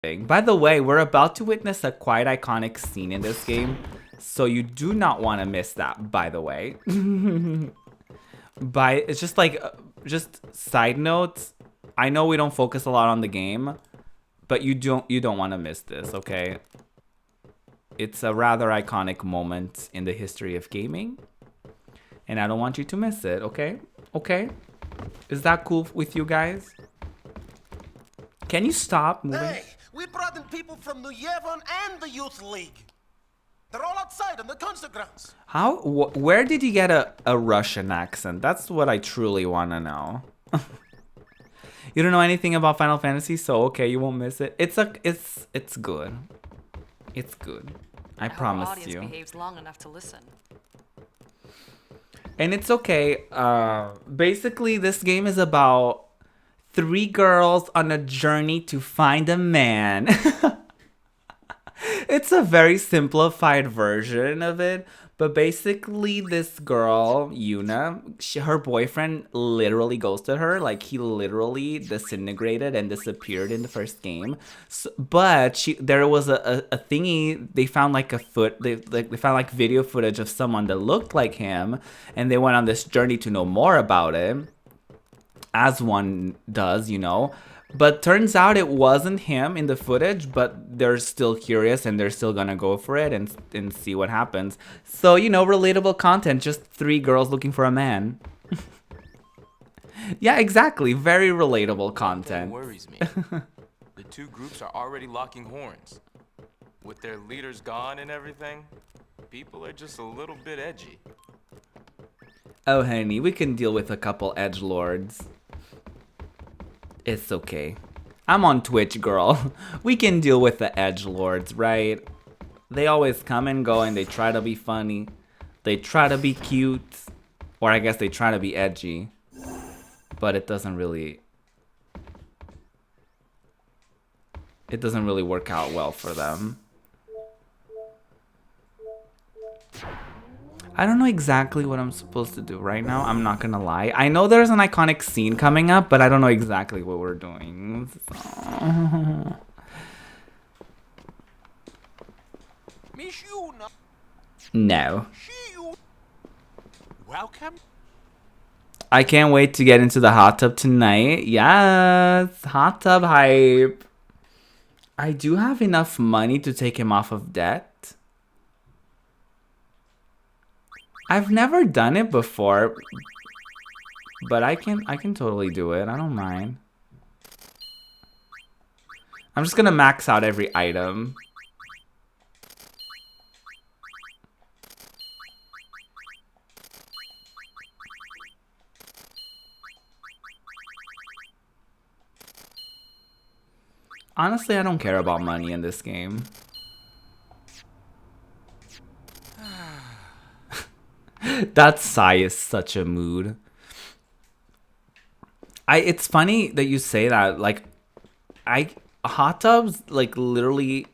By the way, we're about to witness a quite iconic scene in this game, so you do not want to miss that, by the way. It's just like, just side notes. I know we don't focus a lot on the game, but you don't want to miss this, okay? It's a rather iconic moment in the history of gaming, and I don't want you to miss it, okay? Okay? Is that cool with you guys? Can you stop moving? Hey, we brought in people from New Yevon and the Youth League. They're all outside on the concert grounds. Where did you get a Russian accent? That's what I truly want to know. You don't know anything about Final Fantasy, so okay, you won't miss it. It's good. It's good. I promise you. Behaves long enough to listen. And it's okay. Basically, this game is about 3 girls on a journey to find a man. It's a very simplified version of it. But basically, this girl, Yuna, her boyfriend literally ghosted her. Like, he literally disintegrated and disappeared in the first game. So, but there was a thingy. They found like they found like video footage of someone that looked like him, and they went on this journey to know more about it, as one does, But turns out it wasn't him in the footage, but they're still curious and they're still gonna go for it and see what happens. So, relatable content, just 3 girls looking for a man. Yeah, exactly. Very relatable content. That worries me. The 2 groups are already locking horns. With their leaders gone and everything, people are just a little bit edgy. Oh, honey, we can deal with a couple edgelords. It's okay. I'm on Twitch, girl. We can deal with the edgelords, right? They always come and go and they try to be funny. They try to be cute. Or I guess they try to be edgy. But it doesn't really work out well for them. I don't know exactly what I'm supposed to do right now. I'm not gonna lie. I know there's an iconic scene coming up, but I don't know exactly what we're doing. So... No. Welcome. I can't wait to get into the hot tub tonight. Yes, hot tub hype. I do have enough money to take him off of debt. I've never done it before, but I can totally do it. I don't mind. I'm just gonna max out every item. Honestly, I don't care about money in this game. That sigh is such a mood. It's funny that you say that. Like, hot tubs, like, literally,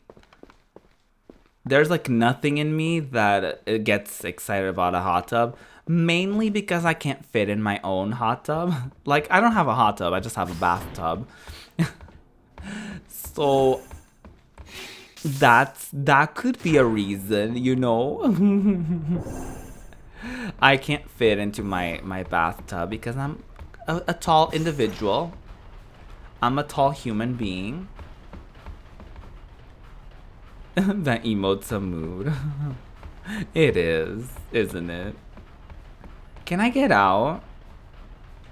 there's like nothing in me that it gets excited about a hot tub. Mainly because I can't fit in my own hot tub. Like, I don't have a hot tub, I just have a bathtub. So that could be a reason, I can't fit into my bathtub because I'm a tall individual. I'm a tall human being. That emote's a mood. It is, isn't it? Can I get out?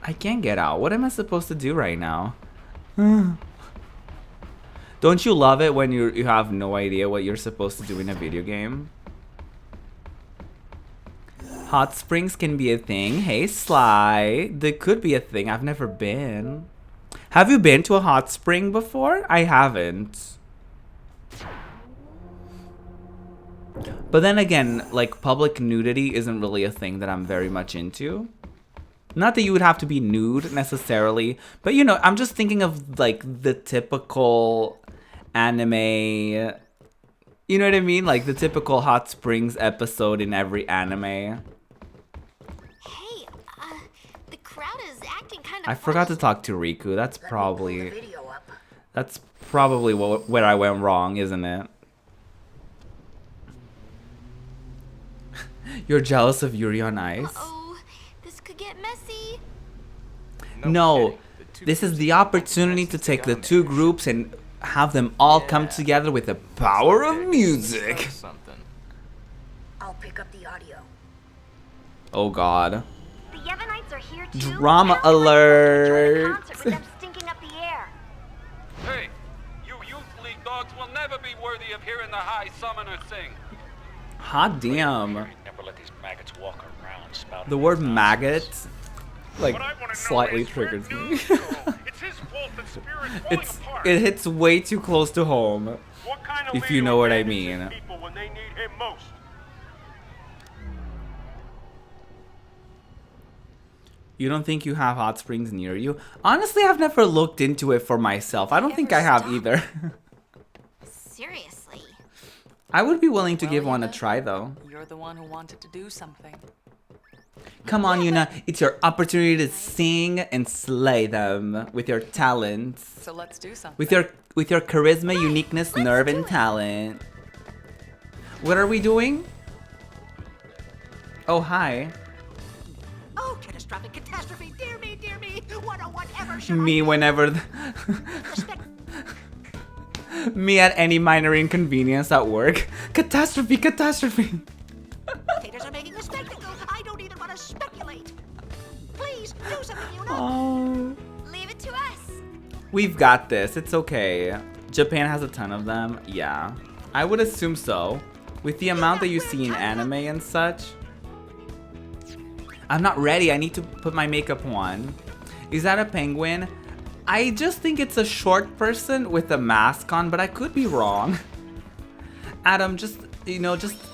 I can't get out. What am I supposed to do right now? Don't you love it when you have no idea what you're supposed to do in a video game? Hot springs can be a thing. Hey, Sly. They could be a thing. I've never been. Have you been to a hot spring before? I haven't. But then again, like, public nudity isn't really a thing that I'm very much into. Not that you would have to be nude necessarily, but I'm just thinking of like the typical anime, you know what I mean? Like the typical hot springs episode in every anime. Hey, the crowd is acting kind of I forgot to talk to Riku. That's probably where I went wrong, isn't it? You're jealous of Yuri on Ice? Uh-oh, this could get messy. No, kidding. The two this is groups the are opportunity to closest take the gun two bearers. groups and have them all come Yeah. together with the power of They're music. gonna start something. I'll pick up the audio. Oh god. The Yevonites are here too. Drama How am I supposed to enjoy the alert. concert with them stinking up the air? Hey, you Youth League dogs will never be worthy of hearing the High Summoner sing. Hot damn. Never let these maggots walk around spouting The word nonsense. maggot, like, What I wanna know slightly is where triggers me. Yuzo? It's his fault that Spirit's falling apart. It hits way too close to home. What kind of if you leader know what I abandons his mean. people when they need him most? You don't think you have hot springs near you? Honestly, I've never looked into it for myself. I don't think I have either. Seriously. I would be willing to Well, give one a Yuna, try though. You're the one who wanted to do something. Come on, Yuna. It's your opportunity to sing and slay them with your talents. So let's do something. With your charisma, uniqueness, nerve, and talent. What are we doing? Oh, hi. Oh, catastrophic catastrophe! Dear me, dear me! What a whatever should Me whenever... respect? Me at any minor inconvenience at work. Catastrophe, catastrophe. Taters are making a spectacle. I don't even want to speculate. Please do something, you know. Oh. Leave it to us. We've got this. It's okay. Japan has a ton of them. Yeah. I would assume so. With the amount that you see in anime and such. I'm not ready. I need to put my makeup on. Is that a penguin? I just think it's a short person with a mask on, but I could be wrong. Adam, just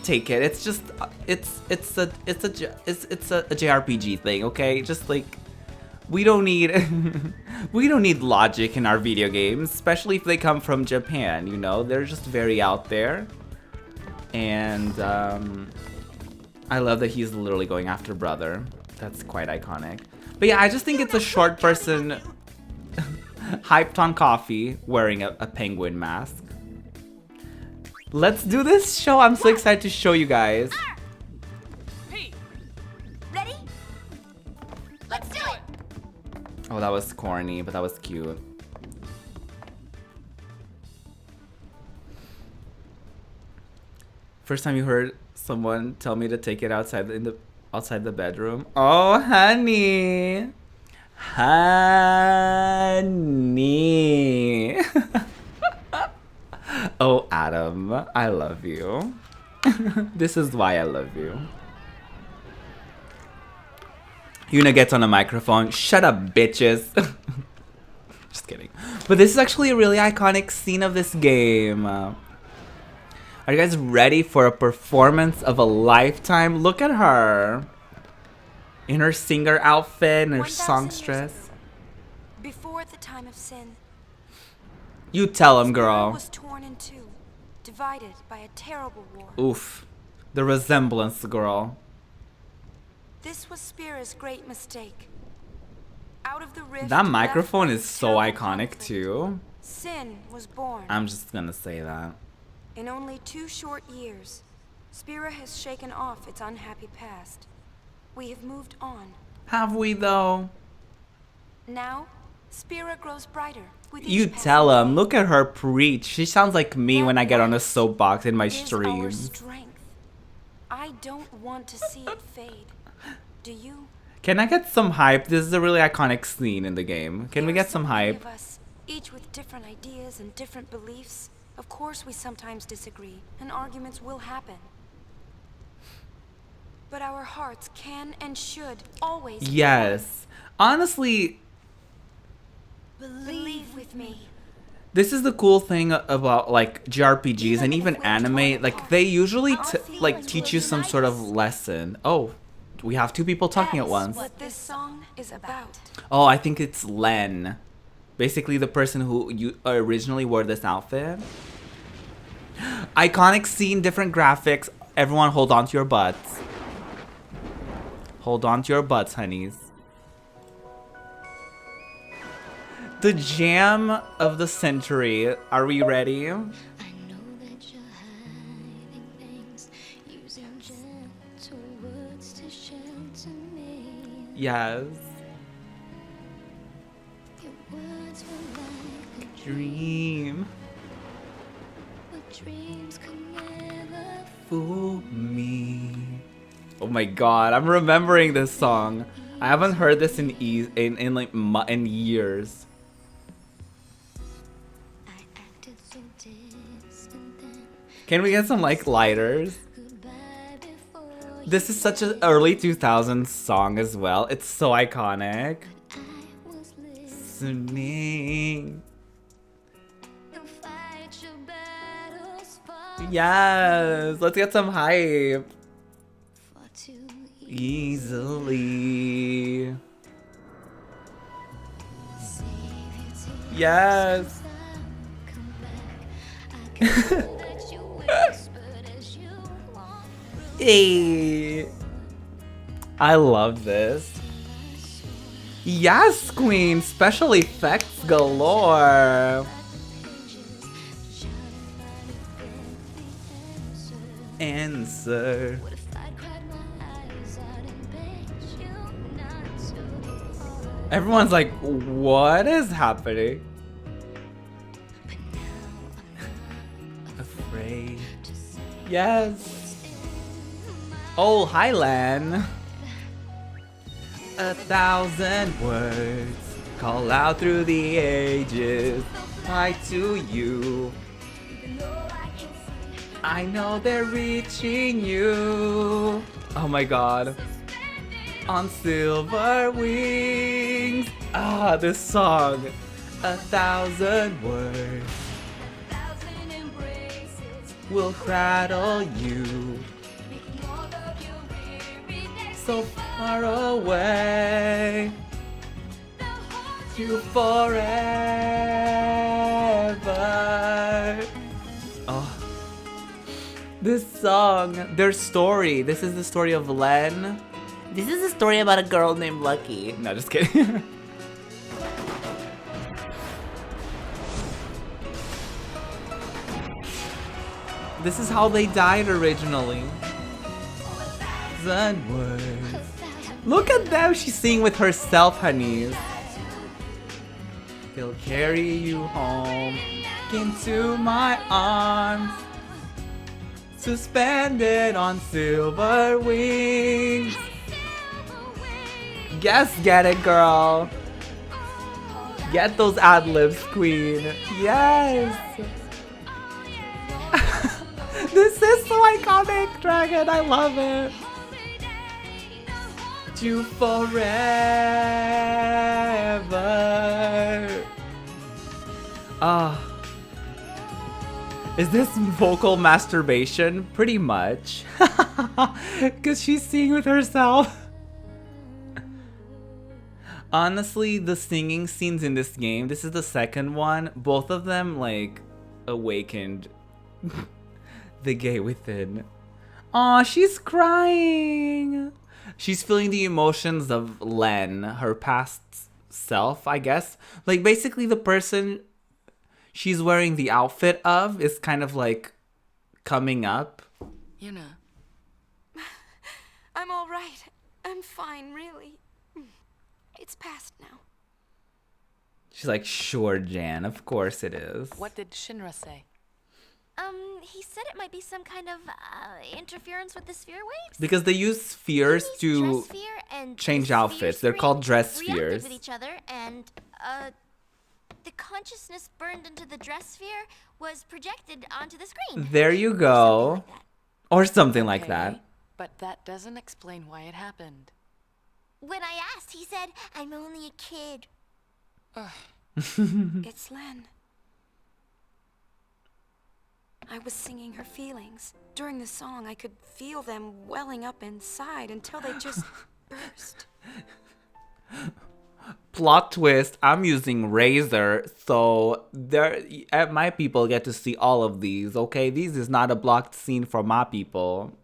take it. It's just it's a JRPG thing, okay? Just like we don't need we don't need logic in our video games, especially if they come from Japan, you know? They're just very out there. And I love that he's literally going after brother. That's quite iconic. But yeah, I just think it's a short person hyped on coffee wearing a penguin mask. Let's do this show. I'm so excited to show you guys. Ready? Let's do it. Oh, that was corny, but that was cute. First time you heard someone tell me to take it outside the bedroom. Oh, honey. Honey. Oh, Adam, I love you. This is why I love you. Yuna gets on a microphone. Shut up, bitches. Just kidding. But this is actually a really iconic scene of this game. Are you guys ready for a performance of a lifetime? Look at her. In her singer outfit and her 1,000 songstress. years ago, before the time of sin, You tell him, Spirit girl. was torn in two, divided by a terrible war. Oof. The resemblance, girl. This was Spira's great mistake. Out of the rift That left microphone by is the so terrible iconic conflict, too. Sin was born. I'm just gonna say that. In only 2 short years, Spira has shaken off its unhappy past. We have moved on. Have we though? Now, Spira grows brighter with each You passing tell him. day. Look at her preach. She sounds like me when I get on a That soapbox in my is our streams. strength. I don't want to see it fade. Do you? Can I get some hype? This is a really iconic scene in the game. Can we There are get some so many hype? of us, each with different ideas and different beliefs. Of course we sometimes disagree, and arguments will happen. But our hearts can and should always be Yes. Honestly, one. Believe with me. this is the cool thing about like JRPGs and even anime. Like they usually like teach you some sort of lesson. Oh, we have two people talking at That's once. what this song is about. Oh, I think it's Len. Basically the person who originally wore this outfit. Iconic scene, different graphics. Everyone hold on to your butts. Hold on to your butts, honeys. The jam of the century. Are we ready? I know that you're hiding things, using gentle words to shelter me. Yes. Your words were like a Dream. but dreams could never Fool me. Oh my god, I'm remembering this song. I haven't heard this in years. I acted so distant then. Can we get some like lighters? Goodbye before This is such an early 2000s song as well. It's so iconic. I was listening. Listening. You'll fight your battles for Yes, let's get some hype. too Easily. Save your tears. Yes. Come back. I can know that you whispered as you walk through Hey. I love this. Yes, queen. Special effects galore. pages. Try to find the answer. Answer. What if I cried my eyes out and begged you not to depart? Everyone's like, what is happening? But now I'm not Afraid. to say Yes. in my Oh, hi, Len. 1,000 words call out through the ages. Why to you? I know they're reaching you. Oh my god. On silver wings. Ah, this song. 1,000 words will cradle you. So far away. You forever. Oh. This song, their story. This is the story of Len. This is a story about a girl named Lucky. No, just kidding. This is how they died originally. Words. Look at them. She's singing with herself, honeys. They'll carry you home into my arms, suspended on silver wings. Yes, get it, girl. Get those ad-libs, queen. Yes. This is so iconic, Dragon. I love it. You forever. Ah. Is this vocal masturbation? Pretty much. Because she's singing with herself. Honestly, the singing scenes in this game, this is the second one. Both of them, like, awakened the gay within. Aw, she's crying. She's feeling the emotions of Len, her past self, I guess. Like, basically the person she's wearing the outfit of is kind of like coming up. Yuna. I'm all right. I'm fine, really. It's past now. She's like, sure, Jan, of course it is. What did Shinra say? He said it might be some kind of interference with the sphere waves. Because they use spheres to change outfits. They're called dress spheres. With each other, and the consciousness burned into the dress sphere was projected onto the screen. There you go. Or something like that. Okay, but that doesn't explain why it happened. When I asked, he said, "I'm only a kid." It's Len. I was singing her feelings. During the song, I could feel them welling up inside until they just burst. Plot twist, I'm using Razor, so my people get to see all of these, okay? This is not a blocked scene for my people.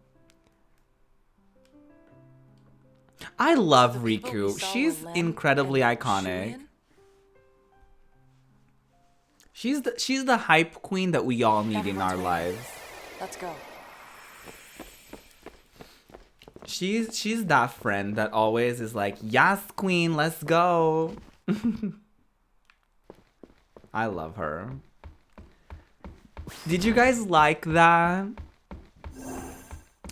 I love Riku. She's incredibly iconic. She's the hype queen that we all need in Everyone's our ready. lives. Let's go. She's that friend that always is like, yes, queen, let's go. I love her. Did you guys like that?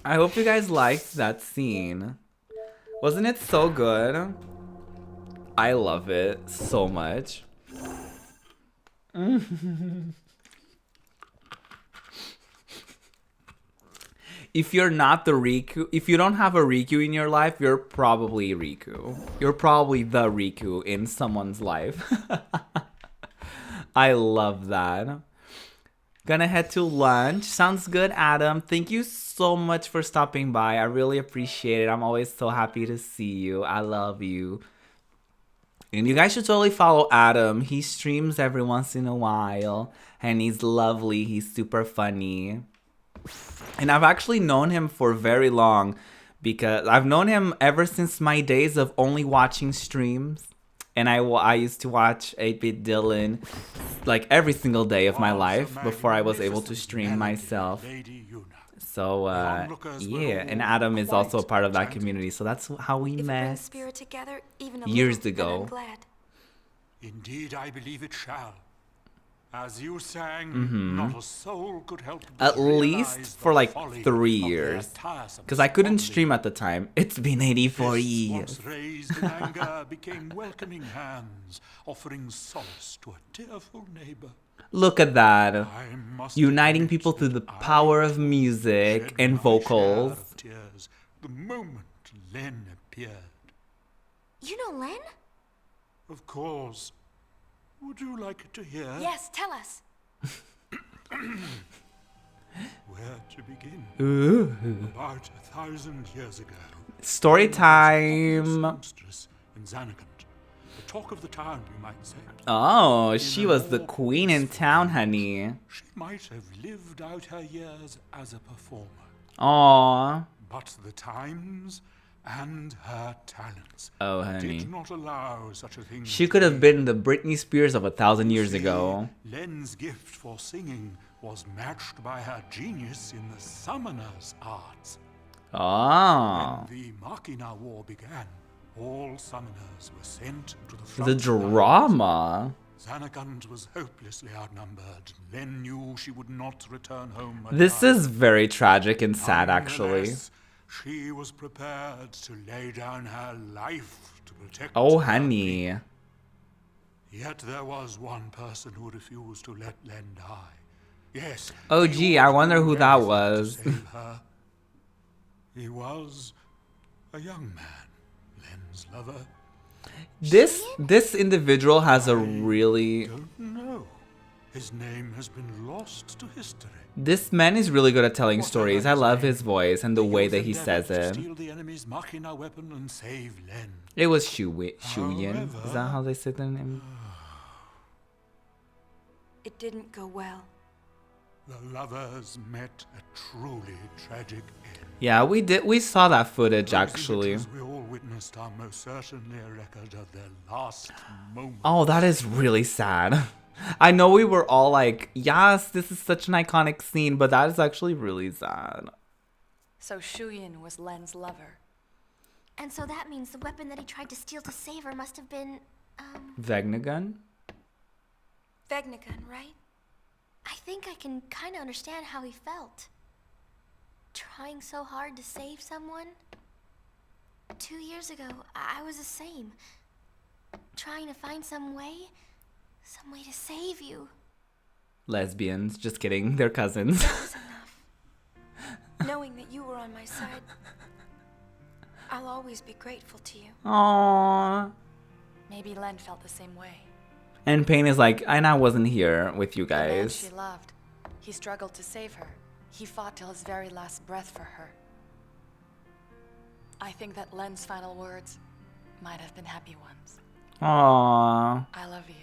I hope you guys liked that scene. Wasn't it so good? I love it so much. If you're not the Riku, if you don't have a Riku in your life, you're probably Riku. You're probably the Riku in someone's life. I love that. Gonna head to lunch. Sounds good, Adam. Thank you so much for stopping by. I really appreciate it. I'm always so happy to see you. I love you. And you guys should totally follow Adam. He streams every once in a while. And he's lovely. He's super funny. And I've actually known him for very long, because I've known him ever since my days of only watching streams. And I used to watch 8-Bit Dylan like every single day of my life before I was able to stream myself. So yeah, and Adam is also a part of that community, so that's how we If it met brings Spirit together, even a years little, then ago. I'm glad. Indeed, I believe it shall. As you sang, not a soul could help but At least realize for the like folly 3 of their years, tiresome because I couldn't squabbling. stream at the time. It's been 84 Fists years. once raised in anger became welcoming hands, offering solace to a tearful neighbor. Look at that. I must Uniting admit people through the that power I of music shed and my share vocals. of tears the moment Len appeared. You know Len? Of course. Would you like to hear? Yes, tell us. Where to begin? Ooh. About 1,000 years ago. Story Len was a time. songstress in Xanakant. The talk of the town, you might say. Oh, she was the queen in town, honey. She might have lived out her years as a performer. Aww. But the times and her talents Oh, honey. did not allow such a thing. She to could have be. been the Britney Spears of 1,000 years See, ago. Len's gift for singing was matched by her genius in the summoner's arts. Oh. When the Machina War began, all summoners were sent to the The front lines. drama. Xanakant was hopelessly outnumbered. Len knew she would not return home This alive. is very tragic and sad, actually. Nonetheless, she was prepared to lay down her life to protect Oh, her honey. people. Yet there was one person who refused to let Len die. Yes. Oh, he gee, I would wonder do who that anything to was. save her. He was a young man, Len's lover. This individual has a really... Don't know. His name has been lost to history. This man is really good at telling Whatever stories. I his love name, his voice and the way youth that he endeavored says to it. steal the enemy's Machina weapon and save Len. It was Shuyin. Is that However- how they say their name? It didn't go well. The lovers met a truly tragic end. Yeah, we saw that footage Those actually. images we all witnessed are most certainly a record of their last moment. Oh, that is really sad. I know we were all like, yes, this is such an iconic scene, but that is actually really sad. So Shuyin was Len's lover. And so that means the weapon that he tried to steal to save her must have been, Vegnagun? Vegnagun, right? I think I can kind of understand how he felt. Trying so hard to save someone. 2 years ago, I was the same. Trying to find some way to save you. Lesbians. Just kidding. They're cousins. That was enough. Knowing that you were on my side, I'll always be grateful to you. Aww. Maybe Len felt the same way. And Payne is like, and I wasn't here with you The man guys. she loved. He struggled to save her. He fought till his very last breath for her. I think that Len's final words might have been happy ones. Aww. I love you.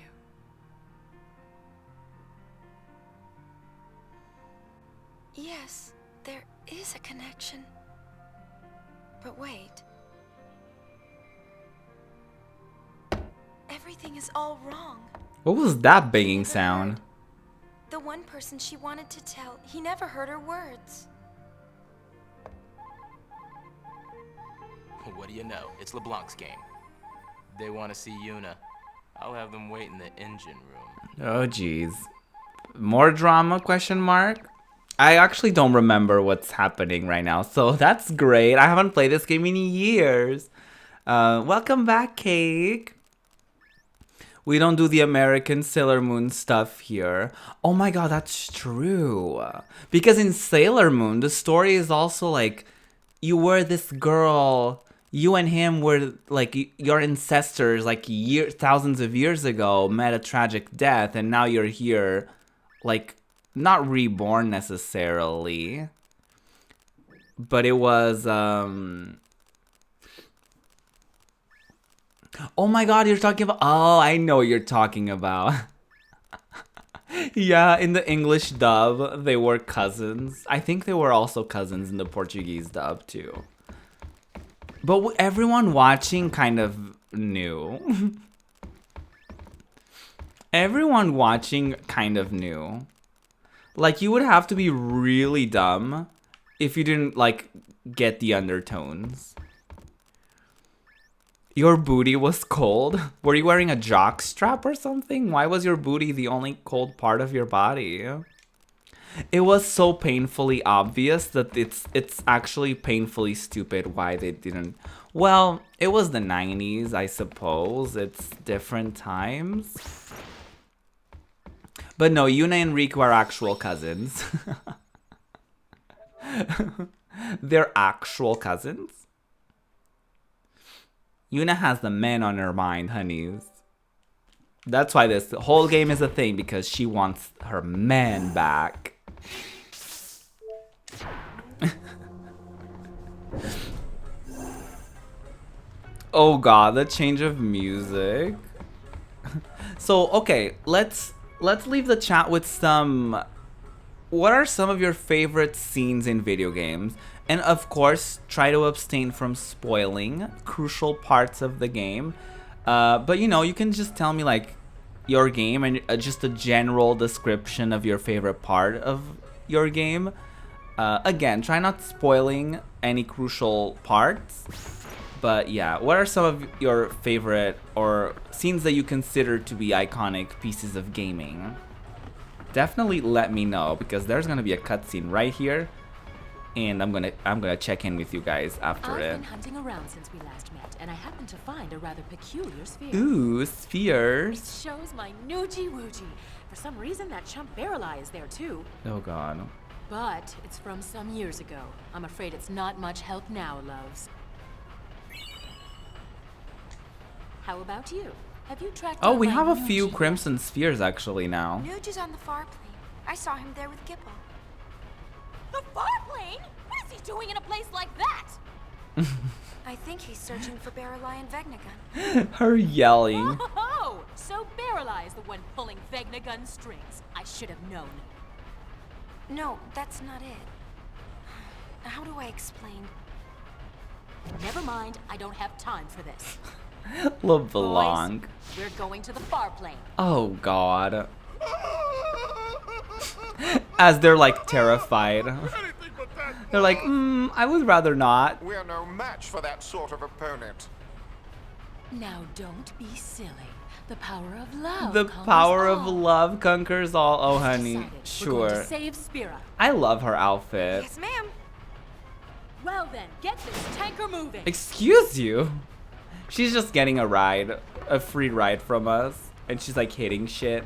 Yes, there is a connection. But wait. Everything is all wrong. What was that banging sound? The one person she wanted to tell, he never heard her words. What do you know? It's LeBlanc's game. They want to see Yuna. I'll have them wait in the engine room. Oh, jeez. More drama, question mark? I actually don't remember what's happening right now, so that's great. I haven't played this game in years. Welcome back, Cake. We don't do the American Sailor Moon stuff here. Oh my god, that's true. Because in Sailor Moon, the story is also like, you were this girl, you and him were like, your ancestors like thousands of years ago met a tragic death, and now you're here, like, not reborn necessarily. But it was, oh my god, you're talking about... Oh, I know what you're talking about. Yeah, in the English dub, they were cousins. I think they were also cousins in the Portuguese dub, too. But everyone watching kind of knew. Everyone watching kind of knew. Like, you would have to be really dumb if you didn't, like, get the undertones. Your booty was cold? Were you wearing a jock strap or something? Why was your booty the only cold part of your body? It was so painfully obvious that it's actually painfully stupid why they didn't. Well, it was the 90s, I suppose. It's different times. But no, Yuna and Riku are actual cousins. They're actual cousins. Yuna has the man on her mind, honeys. That's why this whole game is a thing, because she wants her man back. Oh god, the change of music. So, okay, let's leave the chat with some... What are some of your favorite scenes in video games? And of course, try to abstain from spoiling crucial parts of the game. But you know, you can just tell me like your game and just a general description of your favorite part of your game. Again, try not spoiling any crucial parts. But yeah, what are some of your favorite or scenes that you consider to be iconic pieces of gaming? Definitely let me know, because there's gonna be a cutscene right here. And I'm gonna check in with you guys after it. I've been hunting around since we last met, and I happened to find a rather peculiar sphere. Ooh, spheres. It shows my Noogie Woogie. For some reason, that chump Barreli is there too. Oh god. But it's from some years ago. I'm afraid it's not much help now, loves. How about you? Have you tracked Oh, down we my have a few Noogie? crimson spheres actually now. Nuge is on the far plane. I saw him there with Gippo. The far plane? What is he doing in a place like that? I think he's searching for Barreli and Vegnagun. Her yelling. Oh, so Barreli is the one pulling Vegnagun strings. I should have known. No, that's not it. How do I explain? Never mind, I don't have time for this. LeBlanc. Boys, we're going to the far plane. Oh god. As they're like terrified. They're like, I would rather not. We're no match for that sort of opponent. Now don't be silly. The power of love. The conquers power of all. love conquers all. Oh, It's honey. decided. We're Sure. going to save Spira. I love her outfit. Yes, ma'am. Well then, get this tanker moving. Excuse you? She's just getting a ride. A free ride from us. And she's like hitting shit.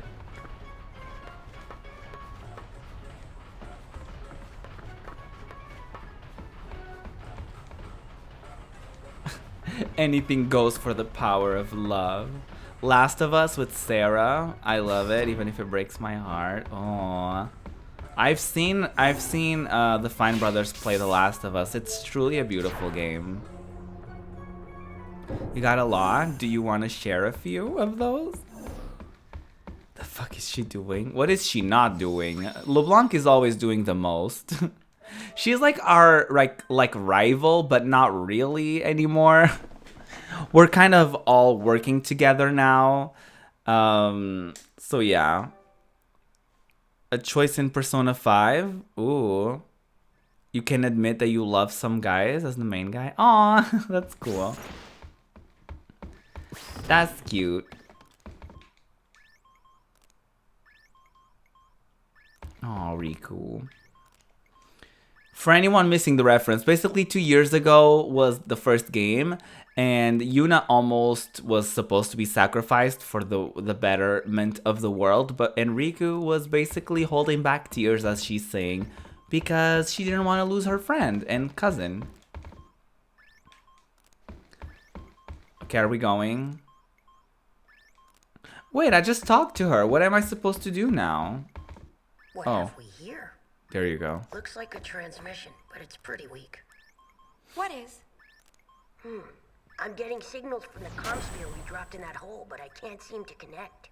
Anything goes for the power of love. Last of Us with Sarah. I love it, even if it breaks my heart. Aww. I've seen the Fine Brothers play The Last of Us. It's truly a beautiful game. You got a lot? Do you want to share a few of those? The fuck is she doing? What is she not doing? LeBlanc is always doing the most. She's like our like rival, but not really anymore. We're kind of all working together now. So yeah. A choice in Persona 5. Ooh. You can admit that you love some guys as the main guy. Aw, that's cool. That's cute. Oh, Riku. For anyone missing the reference, basically 2 years ago was the first game, and Yuna almost was supposed to be sacrificed for the betterment of the world, but Enriku was basically holding back tears, as she's saying, because she didn't want to lose her friend and cousin. Okay, are we going? Wait, I just talked to her. What am I supposed to do now? What have we here? There you go. Looks like a transmission, but it's pretty weak. What is? I'm getting signals from the comm sphere we dropped in that hole, but I can't seem to connect.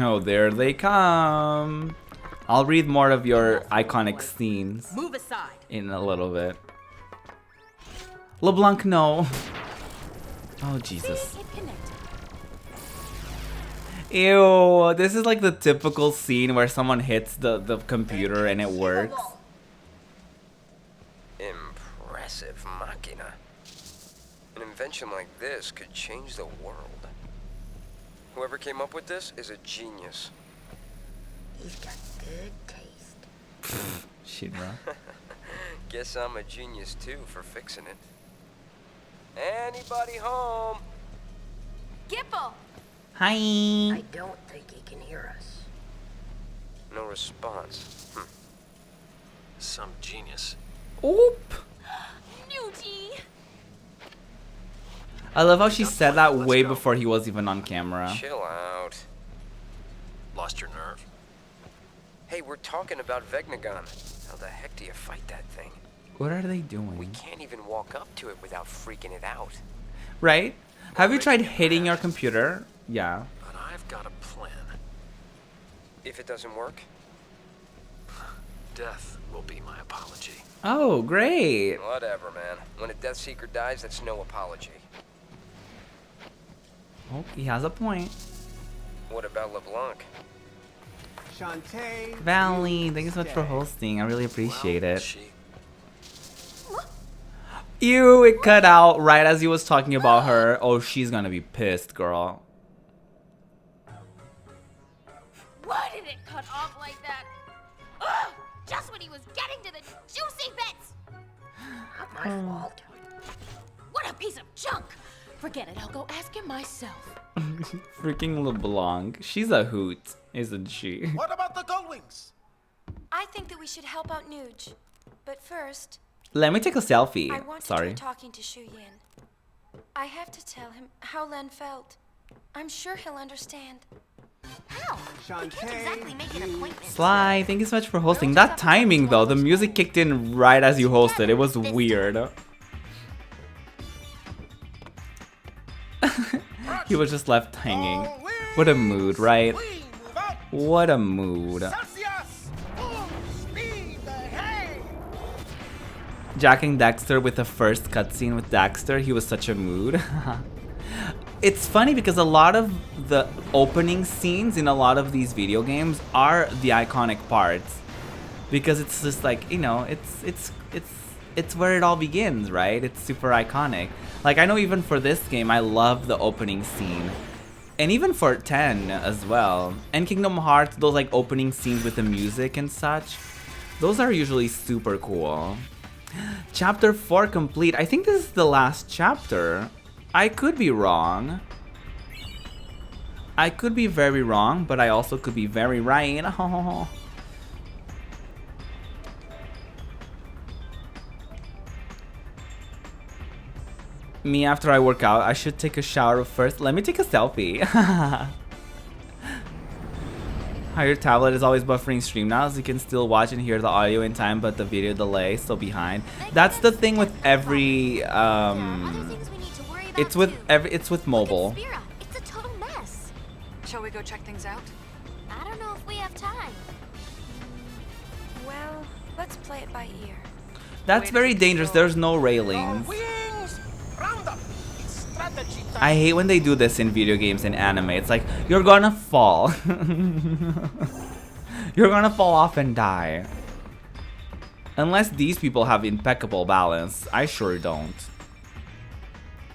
Oh, there they come. I'll read more of your iconic scenes. Move aside. In a little bit. LeBlanc, no. Oh, Jesus. Ew, this is like the typical scene where someone hits the computer and it works. Impressive machina. An invention like this could change the world. Whoever came up with this is a genius. He's got good taste. Shinra. Guess I'm a genius too for fixing it. Anybody home? Gipple! Hi. I don't think he can hear us. No response. Some genius. Oop. Nuji! I love how she said that way before he was even on camera. Chill out. Lost your nerve? Hey, we're talking about Vegnagon. How the heck do you fight that thing? What are they doing? We can't even walk up to it without freaking it out. Right? Have you tried hitting your computer? Yeah. But I've got a plan. If it doesn't work? Death will be my apology. Oh, great. Whatever, man. When a Death Seeker dies, that's no apology. Oh, he has a point. What about LeBlanc? Shantae. Valley, thank you so much for hosting. I really appreciate it. Ew, it cut out right as he was talking about her. Oh, she's gonna be pissed, girl. Why did it cut off like that? Ugh! Just when he was getting to the juicy bits! Not my fault. What a piece of junk! Forget it, I'll go ask him myself. Freaking LeBlanc. She's a hoot, isn't she? What about the Gullwings? I think that we should help out Nuge. But first, Let me take a selfie. I want to Sorry. try talking to Shu Yin. I have to tell him how Len felt. I'm sure he'll understand. How? We can't exactly make an appointment. Sly, thank you so much for hosting. That timing though, the music kicked in right as you hosted. It was weird. He was just left hanging. What a mood, right? What a mood. Jacking Daxter with the first cutscene with Daxter, he was such a mood. It's funny because a lot of the opening scenes in a lot of these video games are the iconic parts. Because it's just like, you know, it's where it all begins, right? It's super iconic. Like, I know even for this game, I love the opening scene. And even for 10 as well. And Kingdom Hearts, those like opening scenes with the music and such, those are usually super cool. Chapter 4 complete. I think this is the last chapter. I could be wrong. I could be very wrong, but I also could be very right. Me after I work out, I should take a shower first. Let me take a selfie. How your tablet is always buffering stream now, so you can still watch and hear the audio in time, but the video delay is still behind. That's the thing with every it's with mobile. It's a total mess. Shall we go check things out? I don't know if we have time. Well, let's play it by ear. That's very dangerous. There's no railings. I hate when they do this in video games and anime. It's like, you're gonna fall. You're gonna fall off and die. Unless these people have impeccable balance. I sure don't.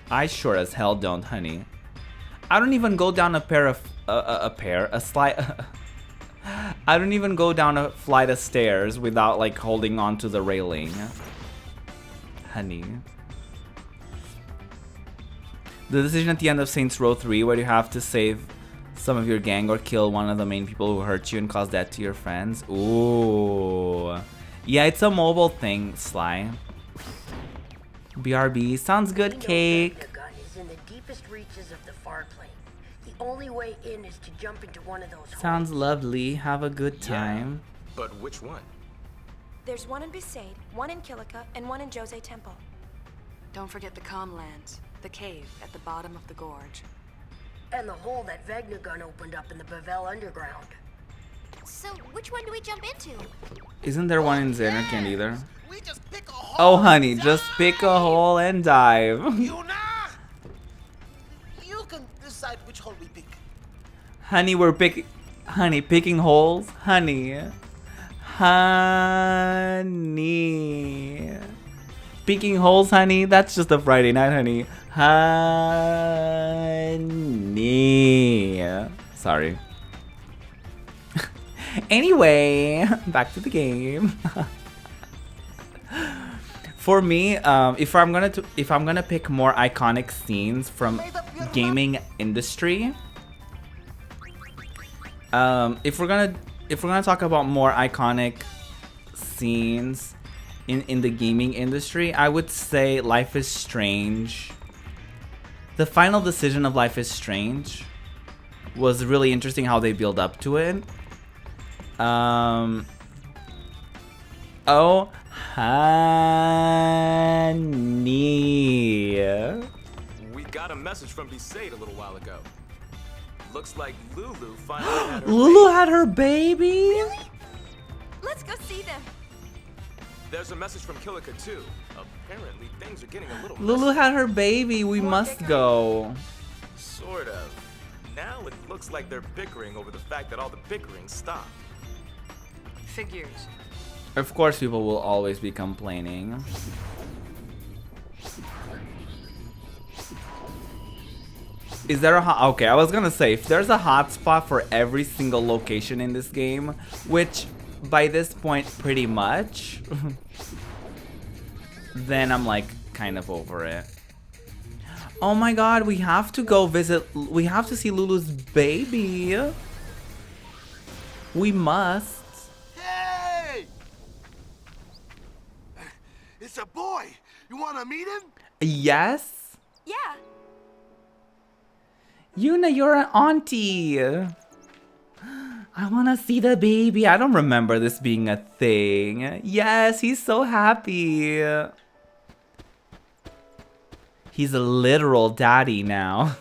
I sure as hell don't, honey. I don't even go down a slide. I don't even go down a flight of stairs without like holding on to the railing. Honey. The decision at the end of Saints Row 3 where you have to save some of your gang or kill one of the main people who hurt you and cause death to your friends. Ooh. Yeah, it's a mobile thing, Sly. BRB. Sounds good, Cake. Is in the deepest reaches of the far plane. The only way in is to jump into one of those Sounds lovely. Have a good time. Yeah, but which one? There's one in Besaid, one in Kilika, and one in Jose Temple. Don't forget the Comlands, the cave at the bottom of the gorge. And the hole that Vegna gun opened up in the Bavel underground. So, which one do we jump into? Isn't there one in Xanarkand either? Oh, honey, just pick a hole and dive. You can decide which hole we pick. Honey, picking holes. Honey. Picking holes, honey. That's just a Friday night, honey. Honey. Sorry. Anyway, back to the game. For me, if I'm gonna pick more iconic scenes from gaming industry, if we're gonna talk about more iconic scenes in the gaming industry, I would say Life is Strange. The final decision of Life is Strange was really interesting how they build up to it. Oh, honey. We got a message from Besaid a little while ago. Looks like Lulu finally had her Lulu had her baby? Really? Let's go see them. There's a message from Kilika too. Apparently things are getting a little Lulu messy. had her baby. We must go. Sort of. Now it looks like they're bickering over the fact that all the bickering stopped. Figures. Of course, people will always be complaining. Is there a okay, I was gonna say, if there's a hotspot for every single location in this game, which by this point pretty much, then I'm like kind of over it. Oh my god, we have to go visit, we have to see Lulu's baby. We must. Hey! It's a boy. You want to meet him? Yes? Yeah. Yuna, you're an auntie. I want to see the baby. I don't remember this being a thing. Yes, he's so happy. He's a literal daddy now.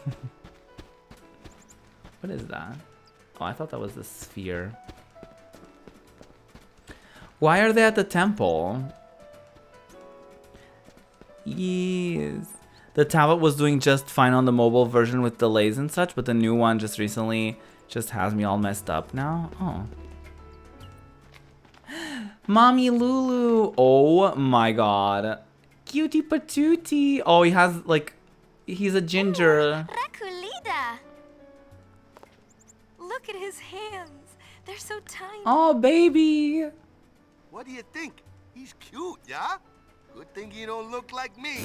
What is that? Oh, I thought that was a sphere. Why are they at the temple? Yes. The tablet was doing just fine on the mobile version with delays and such, but the new one just recently just has me all messed up now. Oh. Mommy Lulu. Oh my god. Cutie patootie. Oh, he has like, he's a ginger. Raculita. Look at his hands. They're so tiny. Oh, baby. What do you think? He's cute, yeah? Good thing he don't look like me.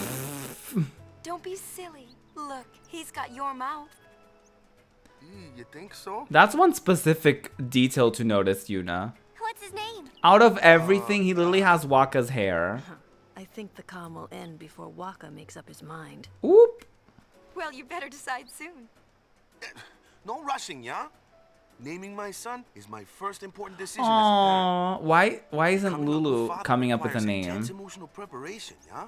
Don't be silly. Look, he's got your mouth. You think so? That's one specific detail to notice, Yuna. What's his name? Out of everything, he literally has Waka's hair. I think the calm will end before Waka makes up his mind. Oop. Well, you better decide soon. No rushing, yeah? Naming my son is my first important decision Aww. Why isn't Becoming a Lulu father coming up with a requires name? intense emotional preparation, yeah?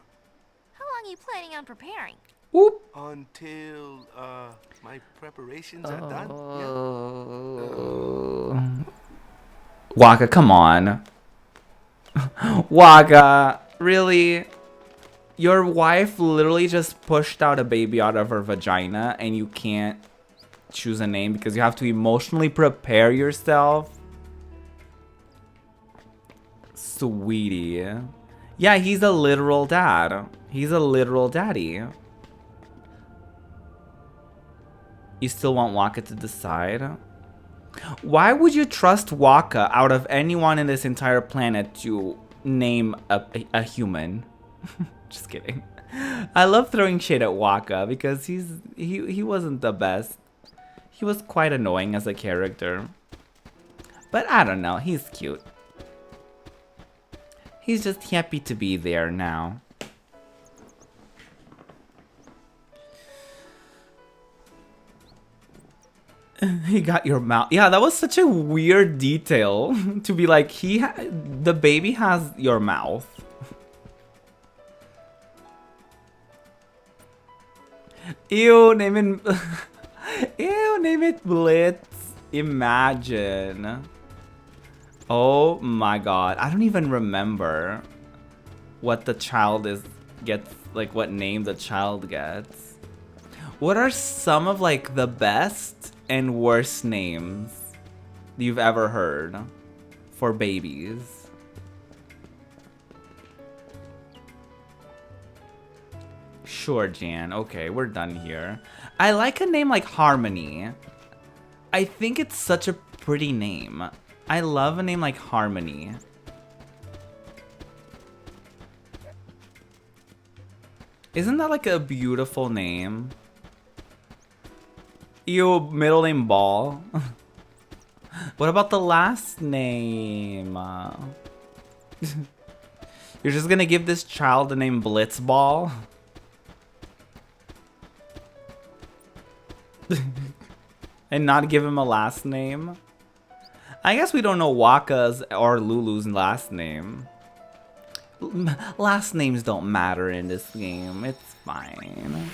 How long are you planning on preparing? Oop. Until my preparations are done. Waka, come on. Waka, really? Your wife literally just pushed out a baby out of her vagina and you can't choose a name because you have to emotionally prepare yourself? Sweetie. Yeah, he's a literal dad. He's a literal daddy. You still want Waka to decide? Why would you trust Waka out of anyone in this entire planet to name a human? Just kidding. I love throwing shade at Waka because he wasn't the best. He was quite annoying as a character. But I don't know, he's cute. He's just happy to be there now. He got your mouth. Yeah, that was such a weird detail to be like, the baby has your mouth. Ew, name it. Ew, name it Blitz. Imagine. Oh my god, I don't even remember what the child gets, like what name the child gets. What are some of like the best and worst names you've ever heard for babies? Sure, Jan. Okay, we're done here. I like a name like Harmony. I think it's such a pretty name. I love a name like Harmony. Isn't that like a beautiful name? Ew, middle name Ball. What about the last name? You're just gonna give this child the name Blitzball? And not give him a last name? I guess we don't know Waka's or Lulu's last name. Last names don't matter in this game. It's fine.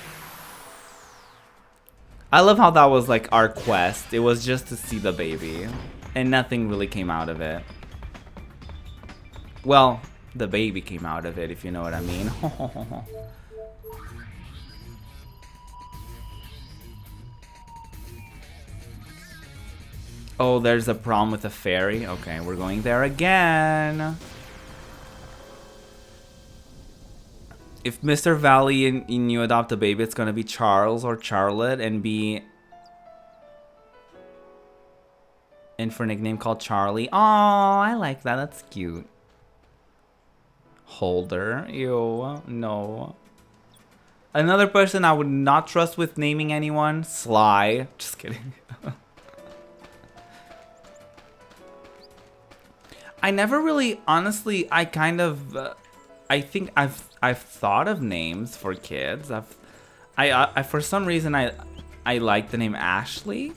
I love how that was like our quest. It was just to see the baby. And nothing really came out of it. Well, the baby came out of it, if you know what I mean. Oh, there's a problem with the fairy. Okay, we're going there again. If Mr. Valley and you adopt a baby, it's gonna be Charles or Charlotte and be... And for a nickname called Charlie. Oh, I like that. That's cute. Holder. Ew. No. Another person I would not trust with naming anyone. Sly. Just kidding. I never really, honestly, I kind of, I think I've thought of names for kids. I for some reason I like the name Ashley.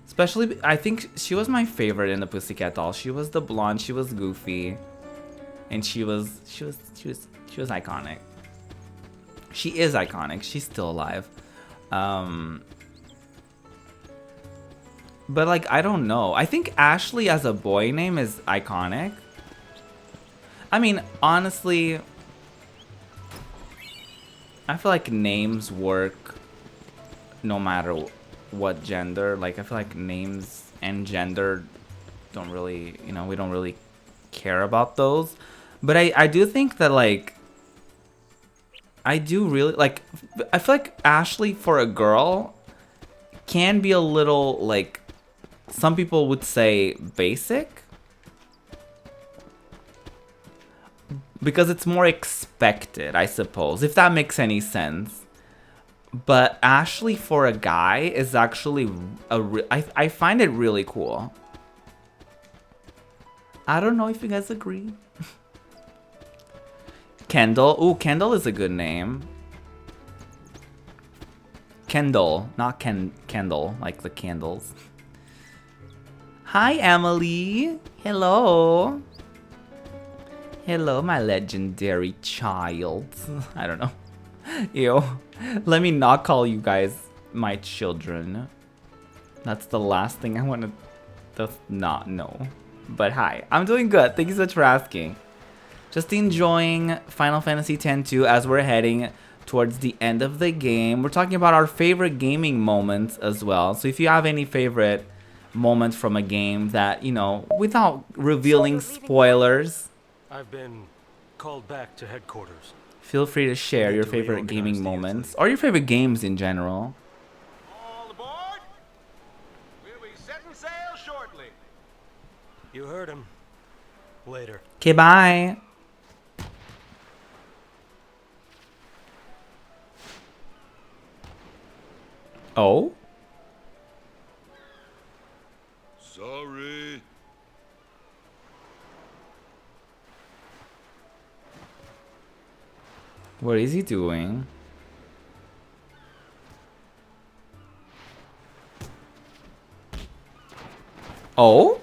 Especially, I think she was my favorite in the Pussycat Dolls. She was the blonde. She was goofy, and she was iconic. She is iconic. She's still alive. But like, I don't know. I think Ashley as a boy name is iconic. I mean, honestly, I feel like names work no matter what gender. Like, I feel like names and gender don't really, you know, we don't really care about those. But I do think that, like, I do really, like, I feel like Ashley for a girl can be a little, like, some people would say basic. Because it's more expected, I suppose, if that makes any sense. But Ashley for a guy is actually I find it really cool. I don't know if you guys agree. Kendall. Ooh, Kendall is a good name. Kendall, not Kendall, like the candles. Hi, Emily. Hello. Hello, my legendary child. I don't know. Ew. Let me not call you guys my children. That's the last thing I want to not know. But hi, I'm doing good. Thank you so much for asking. Just enjoying Final Fantasy X-2 as we're heading towards the end of the game. We're talking about our favorite gaming moments as well. So if you have any favorite moment from a game that, you know, without revealing spoilers, I've been called back to headquarters. feel free to share your favorite gaming moments or your favorite games in general. All aboard! We'll be setting sail shortly. You heard him. Later. Okay, bye. Oh? Sorry. What is he doing? Oh?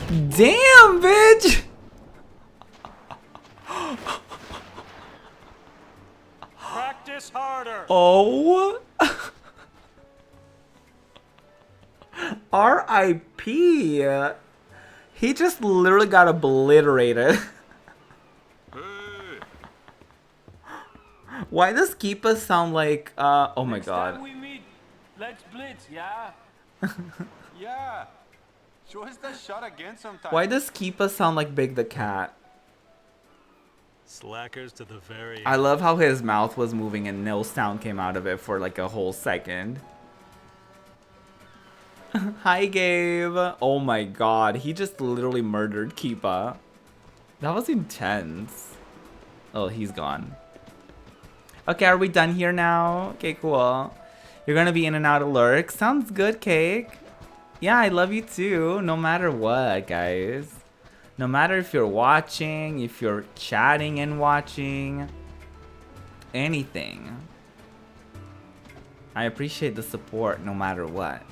Damn, bitch! Practice harder. Oh? R.I.P. He just literally got obliterated. Why does Keepa sound like, oh my god. Next time we meet, let's blitz, yeah? Yeah. Show us the shot again sometime. Why does Keepa sound like Big the Cat? Slackers to the very I love how his mouth was moving and no sound came out of it for like a whole second. Hi, Gabe. Oh my god, he just literally murdered Keepa. That was intense. Oh, he's gone. Okay, are we done here now? Okay, cool. You're gonna be in and out of lurk. Sounds good, Cake. Yeah, I love you too, no matter what, guys. No matter if you're watching, if you're chatting and watching, anything. I appreciate the support no matter what.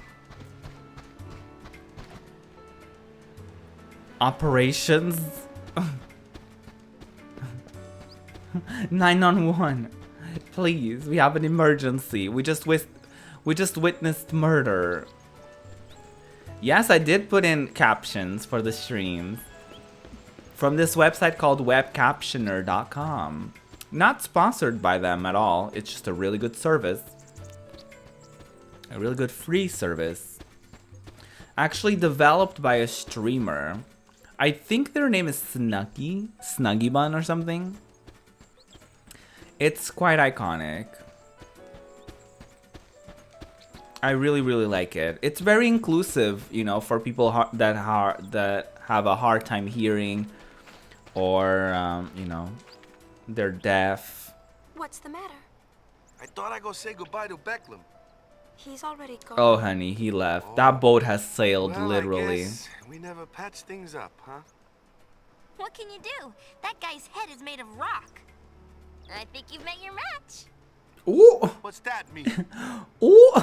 Operations? 911. Please, we have an emergency. We just witnessed murder. Yes, I did put in captions for the streams from this website called webcaptioner.com. Not sponsored by them at all. It's just a really good service. A really good free service. Actually developed by a streamer. I think their name is Snuggy Bun or something. It's quite iconic. I really like it. It's very inclusive, you know, for people that have a hard time hearing, or you know, they're deaf. What's the matter? I thought I'd go say goodbye to Becklem. He's already gone. Oh, honey, he left. That boat has sailed, Well, literally. I guess we never patched things up, huh? What can you do? That guy's head is made of rock. I think you've met your match. Ooh! What's that mean? Ooh!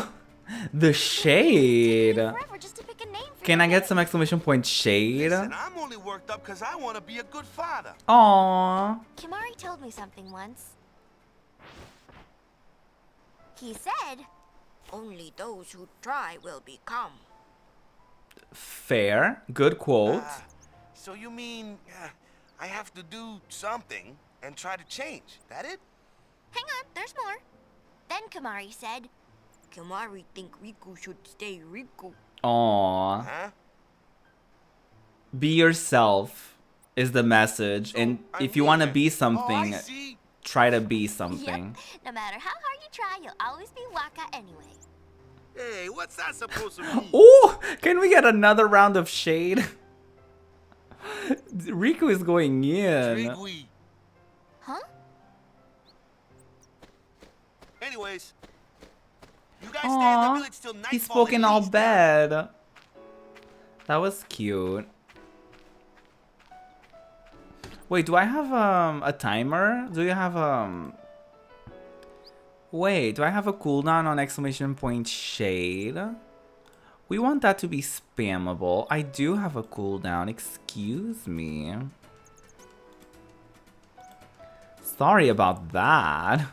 The shade. Just to pick a name for Can I get some exclamation point shade? Listen, I'm only worked up because I want to be a good father. Aww. Kimari told me something once. He said, only those who try will become. Fair. Good quote. So you mean I have to do something and try to change? That it? Hang on, there's more. Then Kimari said, Kimari think Riku should stay Riku. Aww. Huh? Be yourself is the message. And if you want to be something, try to be something. Yep. No matter how hard you try, you'll always be Waka anyway. Hey, what's that supposed to mean? Ooh! Can we get another round of shade? Riku is going in. Huh? Anyways, you guys stay in the village till nightfall. He spoke in all bed. That was cute. Wait, do I have a timer? Do you have Wait, do I have a cooldown on exclamation point shade? We want that to be spammable. I do have a cooldown. Excuse me. Sorry about that.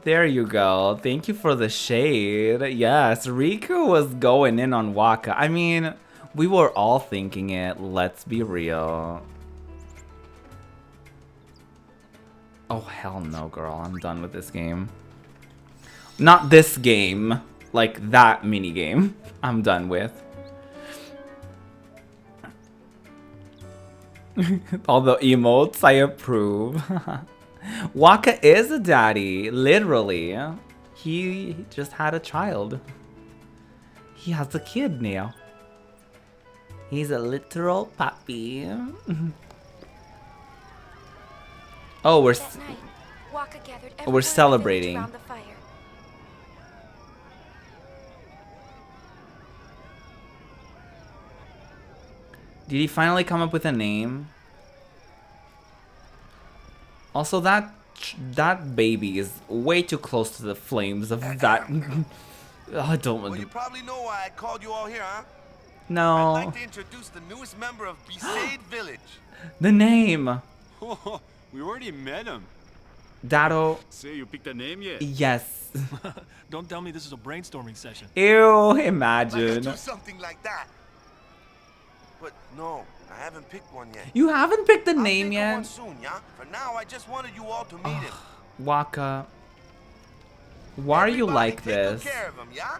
There you go. Thank you for the shade. Yes, Riku was going in on Waka. I mean, we were all thinking it. Let's be real. Oh, hell no, girl. I'm done with this game. Not this game. Like that mini game. I'm done with. All the emotes, I approve. Waka is a daddy, literally. He just had a child. He has a kid now. He's a literal puppy. Oh, we're celebrating. Did he finally come up with a name? Also, that baby is way too close to the flames of that. I don't. Well, you probably know why I called you all here, huh? No. I'd like to introduce the newest member of Besaid Village. The name. We already met him. Dado. Say, you picked a name yet? Yes. Don't tell me this is a brainstorming session. Ew, imagine. Let's do something like that. But no, I haven't picked one yet. You haven't picked the I'll name pick yet? one soon, yeah? For now, I just wanted you all to meet him. Waka. Why are you like this? Take care of him, yeah?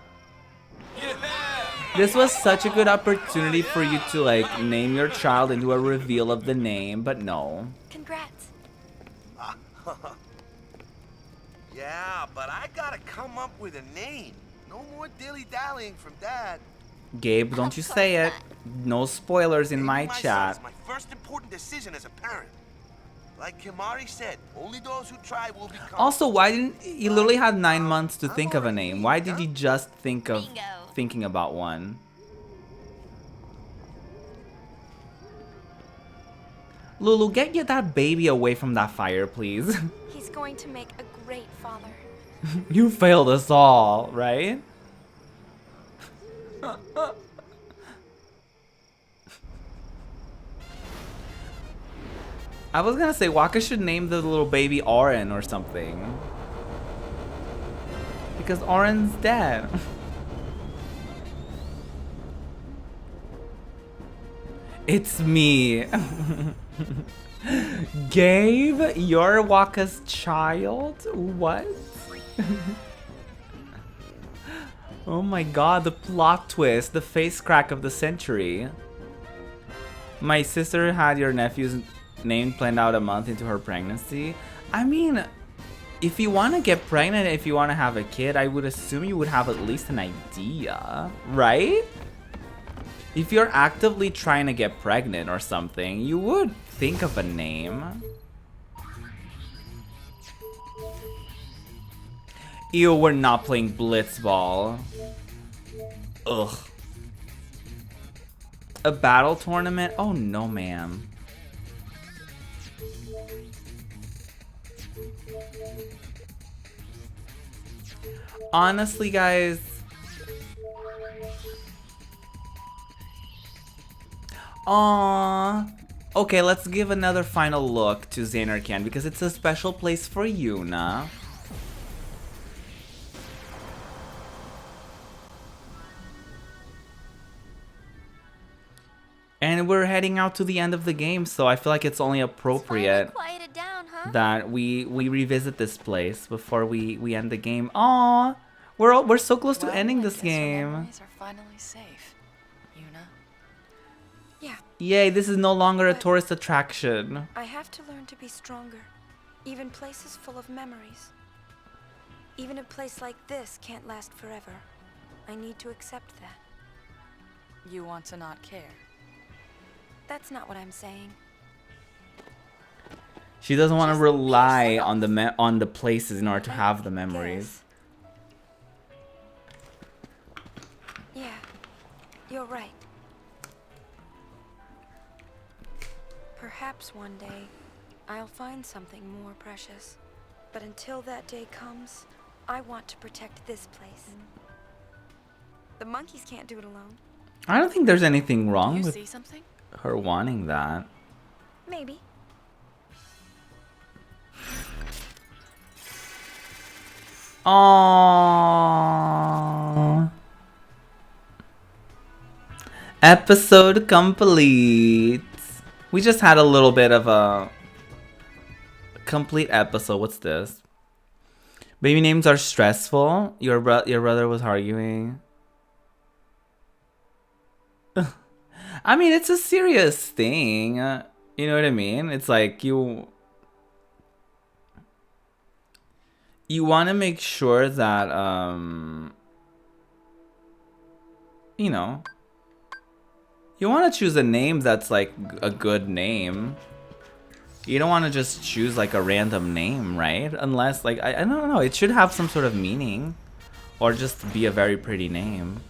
This was such a good opportunity for you to like name your child and do a reveal of the name, but no. Congrats. Yeah, but I gotta come up with a name. No more dilly-dallying from Dad. Gabe, don't you say it. No spoilers in my chat. It's my first important decision as a parent. Like Kimari said, only those who try will become. Also, why didn't he literally had 9 months to think of a name? Why did he just think of thinking about one? Lulu, get that baby away from that fire, please. He's going to make a great father. You failed us all, right? I was gonna say Waka should name the little baby Oren or something. Because Oren's dead. It's me. Gabe, you're Waka's child? What? Oh my god, the plot twist, the face crack of the century. My sister had your nephew's name planned out a month into her pregnancy. I mean, if you want to get pregnant, if you want to have a kid, I would assume you would have at least an idea, right? If you're actively trying to get pregnant or something, you would think of a name. Ew, we're not playing Blitzball. Ugh. A battle tournament? Oh no, ma'am. Honestly, guys. Aww. Okay, let's give another final look to Xanarcan because it's a special place for Yuna. And we're heading out to the end of the game, so I feel like it's only appropriate that we revisit this place before we end the game. Aww, we're so close to ending this game. Memories are finally safe, Yuna. Yeah. Yay, this is no longer a tourist attraction. I have to learn to be stronger. Even places full of memories. Even a place like this can't last forever. I need to accept that. You want to not care. That's not what I'm saying. She doesn't want to rely on the places in order to have the memories. Yeah, you're right. Perhaps one day I'll find something more precious. But until that day comes, I want to protect this place. The monkeys can't do it alone. I don't think there's anything wrong Do you with see something? her wanting that. Maybe. Aww. Episode complete. We just had a little bit of a complete episode. What's this? Baby names are stressful. Your brother was arguing. I mean, it's a serious thing. You know what I mean? It's like you want to make sure that you know, you want to choose a name that's like a good name. You don't want to just choose like a random name, right? Unless like I don't know, it should have some sort of meaning or just be a very pretty name.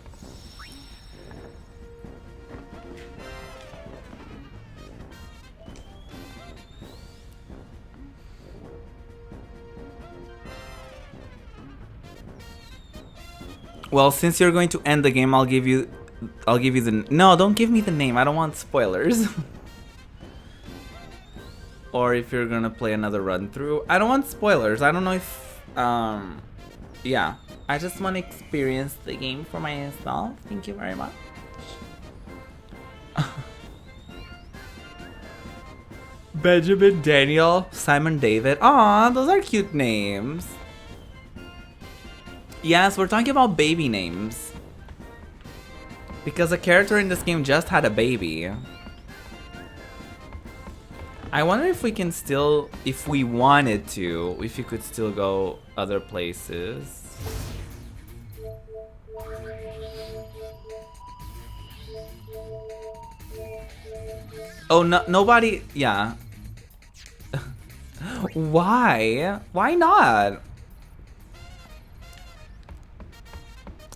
Well, since you're going to end the game, I'll give you the... No, don't give me the name. I don't want spoilers. Or if you're gonna play another run through. I don't want spoilers. I don't know if... yeah. I just want to experience the game for myself. Thank you very much. Benjamin, Daniel, Simon, David. Aw, those are cute names. Yes, we're talking about baby names. Because a character in this game just had a baby. I wonder if we can still, if we wanted to, if you could still go other places. Oh, no, nobody, yeah. Why? Why not?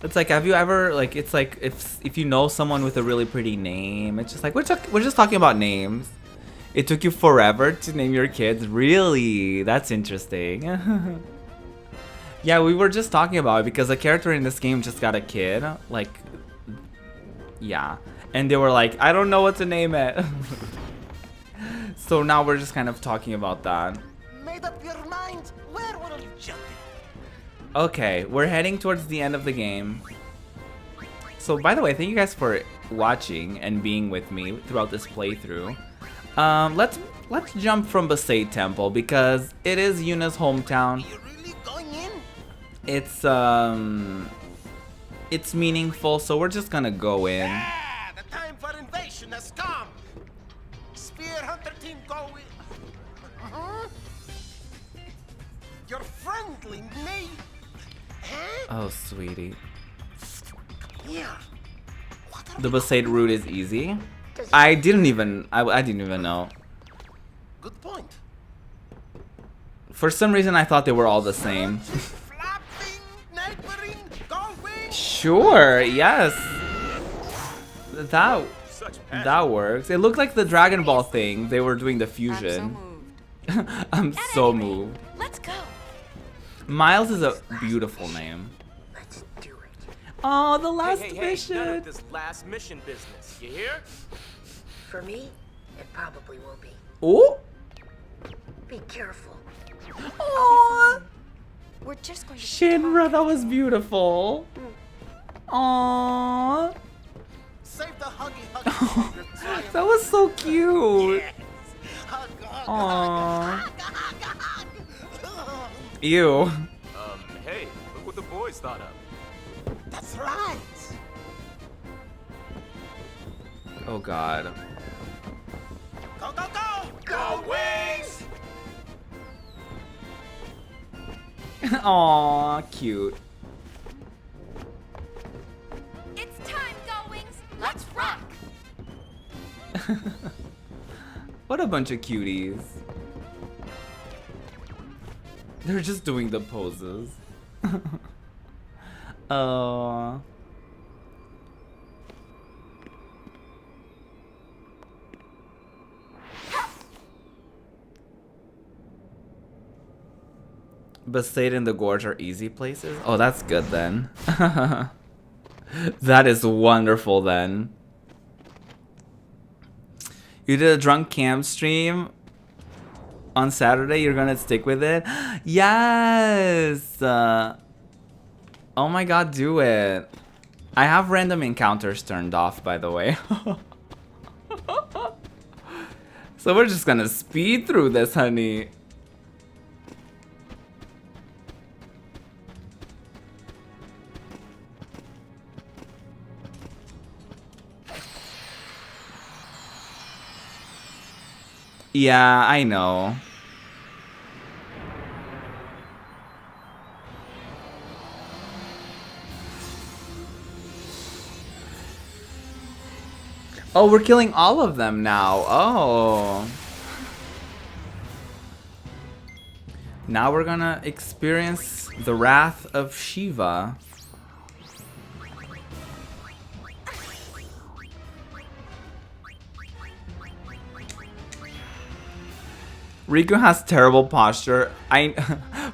It's like, have you ever, like, it's like, if you know someone with a really pretty name, it's just like, we're just talking about names. It took you forever to name your kids? Really? That's interesting. Yeah, we were just talking about it because a character in this game just got a kid. Like, yeah. And they were like, I don't know what to name it. So now we're just kind of talking about that. Made up your mind? Where will you jump in? Okay, we're heading towards the end of the game. So, by the way, thank you guys for watching and being with me throughout this playthrough. Let's jump from Besaid Temple because it is Yuna's hometown. Are you really going in? It's meaningful, so we're just gonna go in. Yeah, the time for invasion has come. Spear Hunter team go in. Your friendly name. Huh? Oh, sweetie. Yeah. The Besaid route is easy. I didn't even know. Good point. For some reason, I thought they were all the same. Sure, yes. That works. It looked like the Dragon Ball thing. They were doing the fusion. I'm so moved. Let's go. Miles is a beautiful name. Let's do it. Oh, the last Hey, mission. none of this last mission business. You hear? For me, it probably will be. Oh. Be careful. Oh. We're just going to Shinra, that was beautiful. Aww. Save the huggy. That was so cute. Yes. Hug, hug, Aww. hug, hug, hug, hug. Ew. Hey, look what the boys thought of. That's right. Oh God. Go, go, go! Go, Wings! Aw, cute. It's time, Go Wings. Let's rock. What a bunch of cuties. They're just doing the poses. Besaid and the Gorge are easy places? Oh, that's good then. That is wonderful then. You did a drunk cam stream on Saturday? You're gonna stick with it? Yes! Oh my god, do it. I have random encounters turned off, by the way. So we're just gonna speed through this, honey. Yeah, I know. Oh, we're killing all of them now. Oh. Now we're gonna experience the wrath of Shiva. Riku has terrible posture.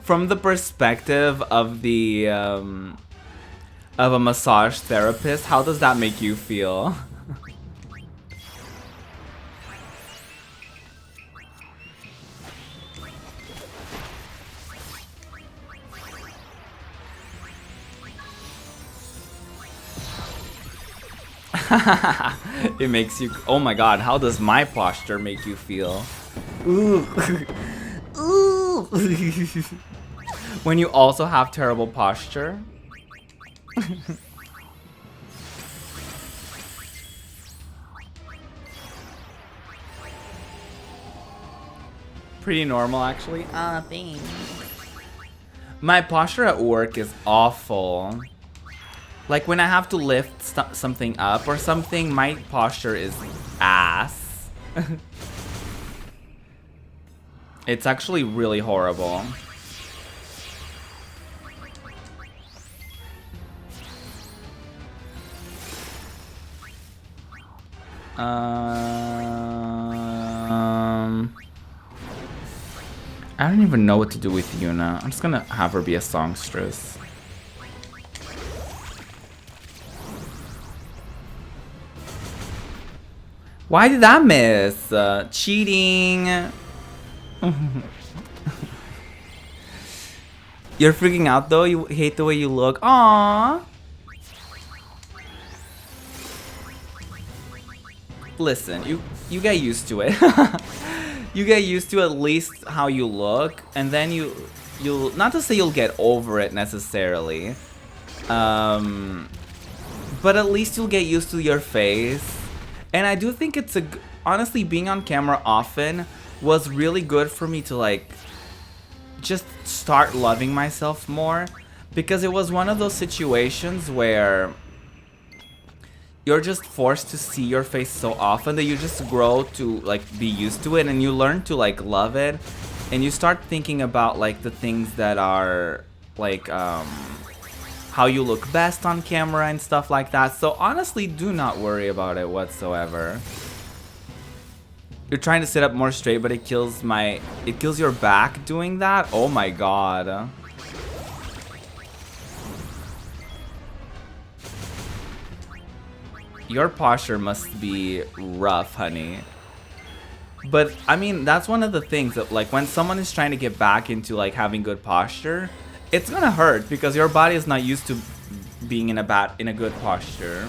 From the perspective of the of a massage therapist, how does that make you feel? It makes you. Oh my god, how does my posture make you feel? Ooh. Ooh. When you also have terrible posture. Pretty normal, actually. Thanks. My posture at work is awful. Like when I have to lift something up or something, my posture is ass. It's actually really horrible. I don't even know what to do with Yuna. I'm just gonna have her be a songstress. Why did that miss? Cheating. You're freaking out though? You hate the way you look? Aww. Listen, you get used to it. You get used to at least how you look, and then you'll not to say you'll get over it necessarily, but at least you'll get used to your face. And I do think it's honestly, being on camera often was really good for me to like just start loving myself more, because it was one of those situations where you're just forced to see your face so often that you just grow to like be used to it, and you learn to like love it, and you start thinking about like the things that are like how you look best on camera and stuff like that. So honestly, do not worry about it whatsoever. You're trying to sit up more straight, but it kills your back doing that. Oh my god. Your posture must be rough, honey. But I mean, that's one of the things that like when someone is trying to get back into like having good posture, it's gonna hurt because your body is not used to being in a good posture.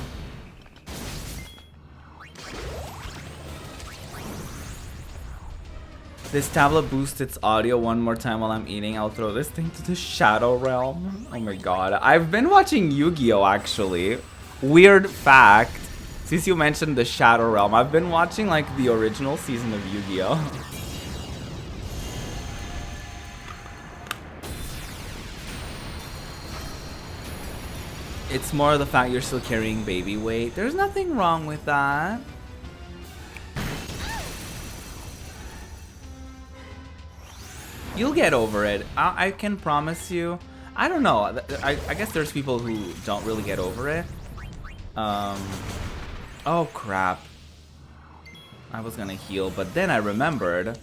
This tablet boosts its audio one more time while I'm eating. I'll throw this thing to the Shadow Realm. Oh my god. I've been watching Yu-Gi-Oh! Actually. Weird fact. Since you mentioned the Shadow Realm, I've been watching like the original season of Yu-Gi-Oh! It's more the fact you're still carrying baby weight. There's nothing wrong with that. You'll get over it. I can promise you. I don't know. I guess there's people who don't really get over it. Oh crap. I was gonna heal, but then I remembered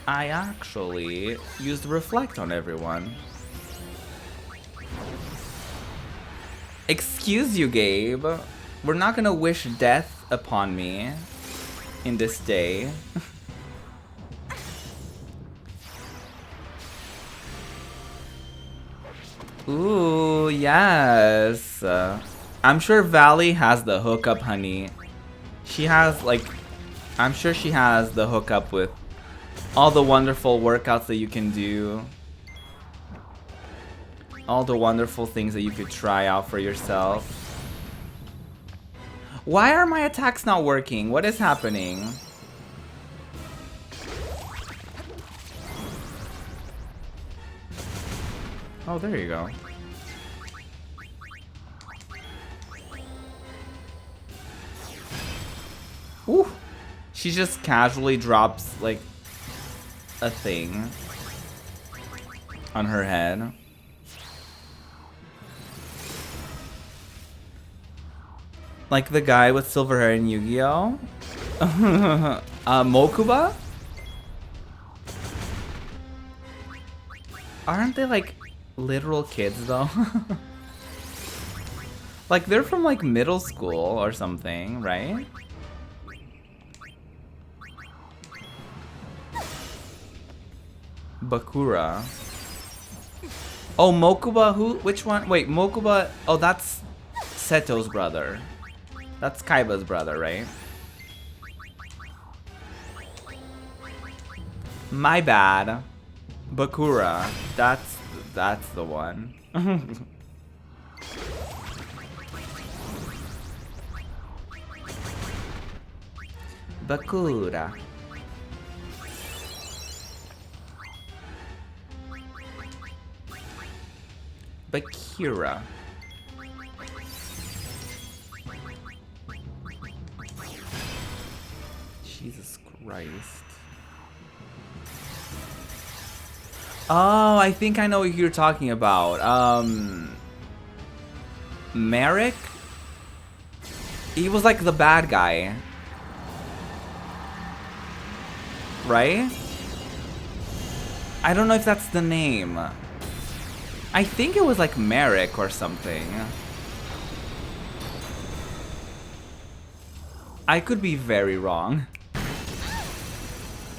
I actually used Reflect on everyone. Excuse you, Gabe. We're not gonna wish death upon me in this day. Ooh, yes. I'm sure Valley has the hookup, honey. She has, like, I'm sure she has the hookup with all the wonderful workouts that you can do. All the wonderful things that you could try out for yourself. Why are my attacks not working? What is happening? Oh, there you go. Ooh. She just casually drops, like, a thing on her head. Like the guy with silver hair in Yu-Gi-Oh! Mokuba? Aren't they, like, literal kids, though? Like, they're from, like, middle school or something, right? Bakura. Oh, Mokuba, who? Which one? Wait, Mokuba. Oh, that's Seto's brother. That's Kaiba's brother, right? My bad. Bakura. That's the one. Bakura. Bakura. Jesus Christ. Oh, I think I know what you're talking about. Merrick? He was like the bad guy. Right? I don't know if that's the name. I think it was like Merrick or something. I could be very wrong.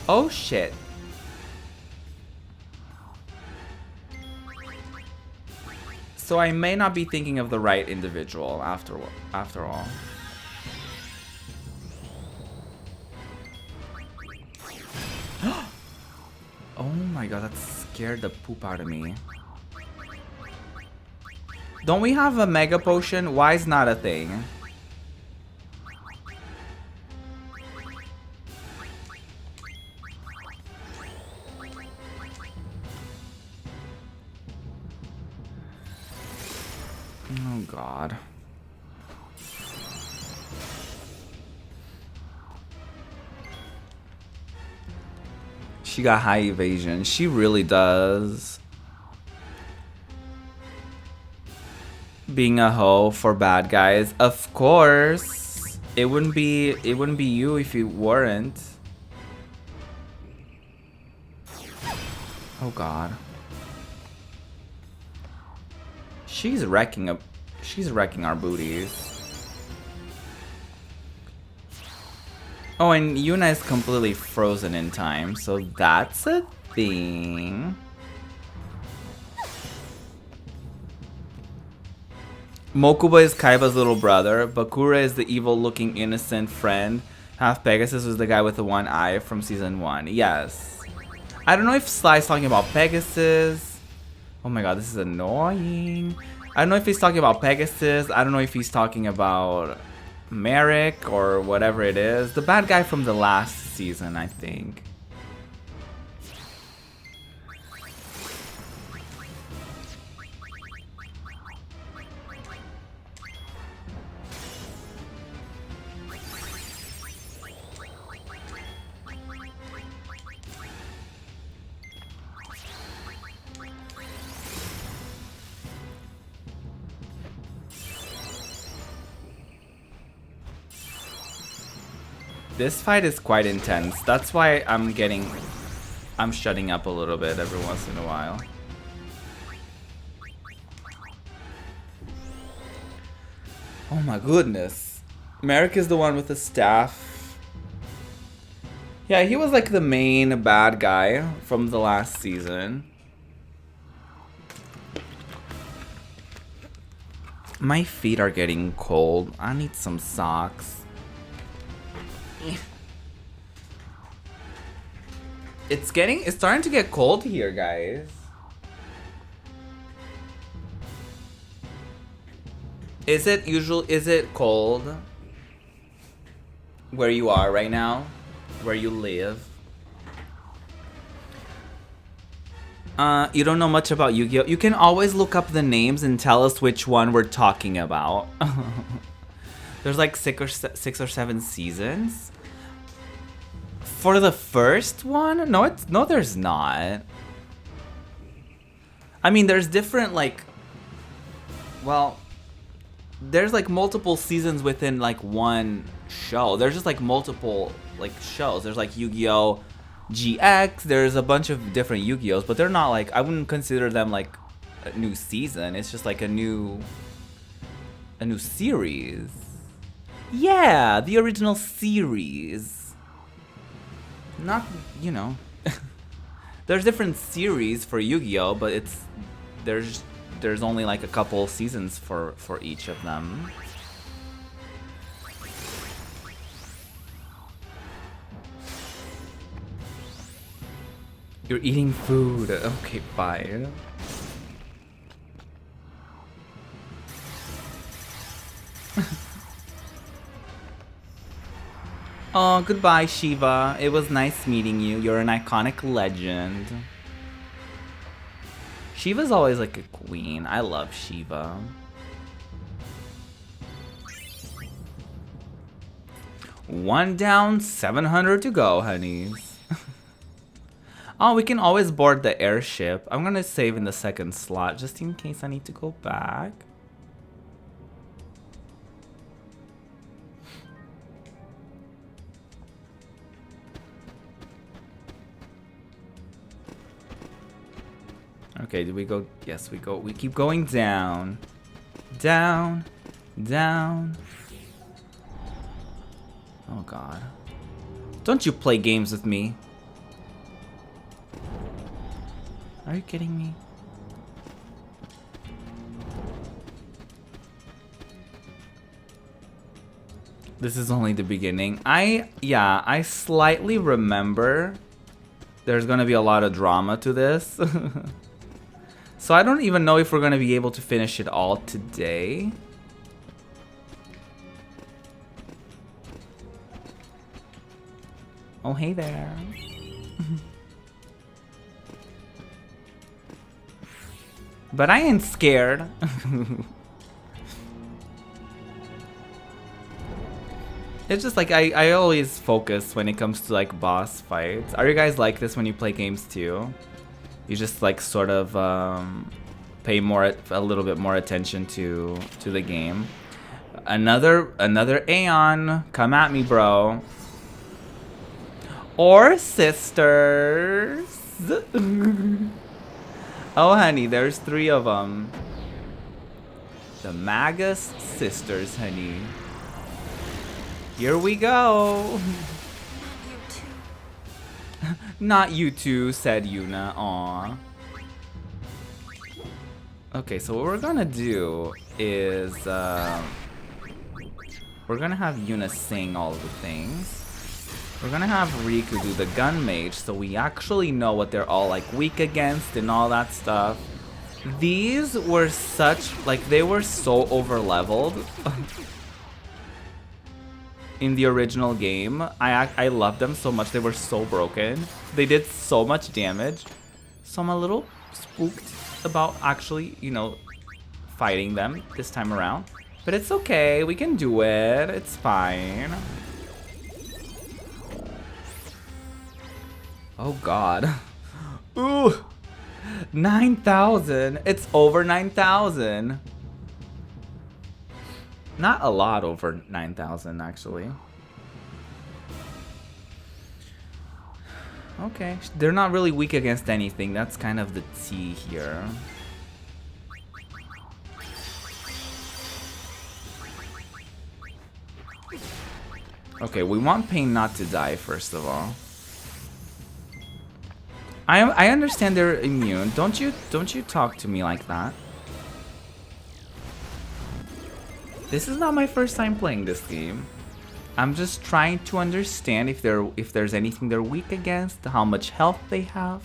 Oh shit. So I may not be thinking of the right individual after all. Oh my god, that scared the poop out of me. Don't we have a mega potion? Why is not a thing? Oh god. She got high evasion. She really does. Being a hoe for bad guys. Of course. It wouldn't be you if you weren't. Oh god. She's wrecking our booties. Oh, and Yuna is completely frozen in time, so that's a thing. Mokuba is Kaiba's little brother. Bakura is the evil-looking innocent friend. Half Pegasus was the guy with the one eye from season 1. Yes. I don't know if Sly's talking about Pegasus. Oh my god, this is annoying. I don't know if he's talking about Pegasus. I don't know if he's talking about Merrick or whatever it is. The bad guy from the last season, I think. This fight is quite intense. That's why I'm shutting up a little bit every once in a while. Oh my goodness. Merrick is the one with the staff. Yeah, he was like the main bad guy from the last season. My feet are getting cold. I need some socks. It's starting to get cold here, guys. Is it cold where you are right now? Where you live? You don't know much about Yu-Gi-Oh! You can always look up the names and tell us which one we're talking about. There's like 6 or 7 seasons. For the first one? No, there's not. I mean, there's different like... Well, there's like multiple seasons within like one show. There's just like multiple like shows. There's like Yu-Gi-Oh! GX, there's a bunch of different Yu-Gi-Ohs, but they're not like, I wouldn't consider them like a new season. It's just like a new series. Yeah, the original series. Not, you know. There's different series for Yu-Gi-Oh, but there's only like a couple seasons for each of them. You're eating food. Okay, fine. Oh, goodbye, Shiva. It was nice meeting you. You're an iconic legend. Shiva's always like a queen. I love Shiva. One down, 700 to go, honeys. Oh, we can always board the airship. I'm gonna save in the second slot just in case I need to go back. Okay, did we go? Yes, we go. We keep going down. Down. Down. Oh, God. Don't you play games with me. Are you kidding me? This is only the beginning. I slightly remember there's gonna be a lot of drama to this. So I don't even know if we're gonna be able to finish it all today. Oh, hey there. But I ain't scared. It's just like I always focus when it comes to like boss fights. Are you guys like this when you play games too? You just like sort of pay a little bit more attention to the game. Another Aeon, come at me, bro. Or sisters. Oh, honey, there's 3 of them. The Magus sisters, honey. Here we go. Not you two, said Yuna. Aw. Okay, so what we're gonna do is we're gonna have Yuna sing all the things. We're gonna have Riku do the gun mage, so we actually know what they're all like weak against and all that stuff. These were they were so over leveled in the original game. I loved them so much. They were so broken. They did so much damage. So I'm a little spooked about actually, you know, fighting them this time around. But it's okay. We can do it. It's fine. Oh God. Ooh. 9,000. It's over 9,000. Not a lot over 9,000 actually. Okay. They're not really weak against anything. That's kind of the T here. Okay, we want Pain not to die first of all. I understand they're immune. Don't you talk to me like that. This is not my first time playing this game. I'm just trying to understand if there's anything they're weak against, how much health they have.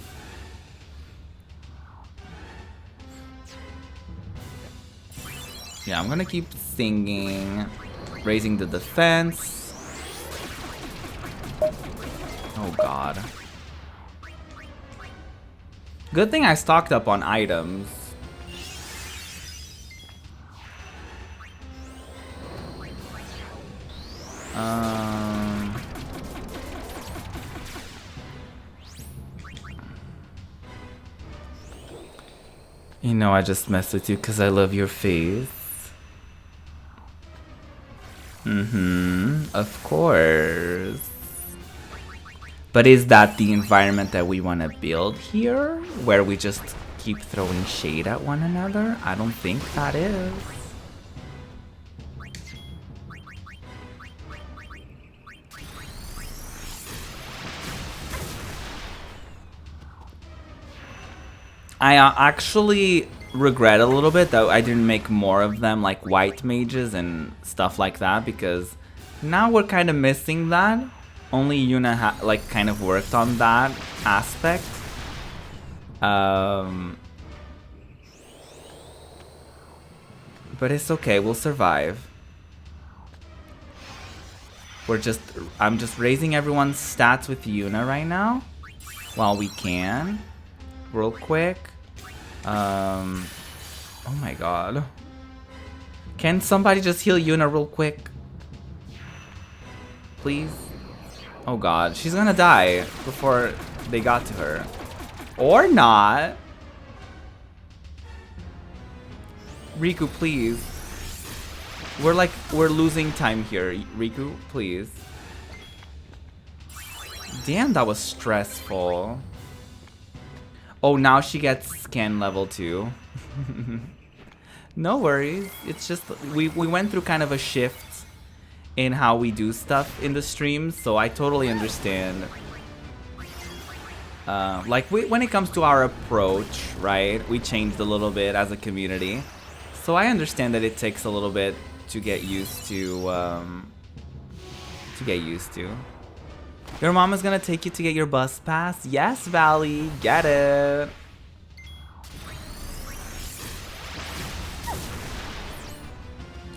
Yeah, I'm gonna keep singing, raising the defense. Oh God. Good thing I stocked up on items. You know I just messed with you because I love your face. Of course. But is that the environment that we want to build here? Where we just keep throwing shade at one another? I don't think that is. I actually regret a little bit that I didn't make more of them, like white mages and stuff like that, because now we're kind of missing that. Only Yuna like kind of worked on that aspect. But it's okay, we'll survive. I'm just raising everyone's stats with Yuna right now while we can. Real quick. Oh my god. Can somebody just heal Yuna real quick? Please? Oh god, she's gonna die before they got to her. Or not. Riku, please. We're losing time here. Riku, please. Damn, that was stressful. Oh, now she gets scan level 2. No worries. It's just we went through kind of a shift in how we do stuff in the streams, so I totally understand. Like when it comes to our approach, right? We changed a little bit as a community, so I understand that it takes a little bit to get used to. Your mom is gonna take you to get your bus pass? Yes, Valley, get it.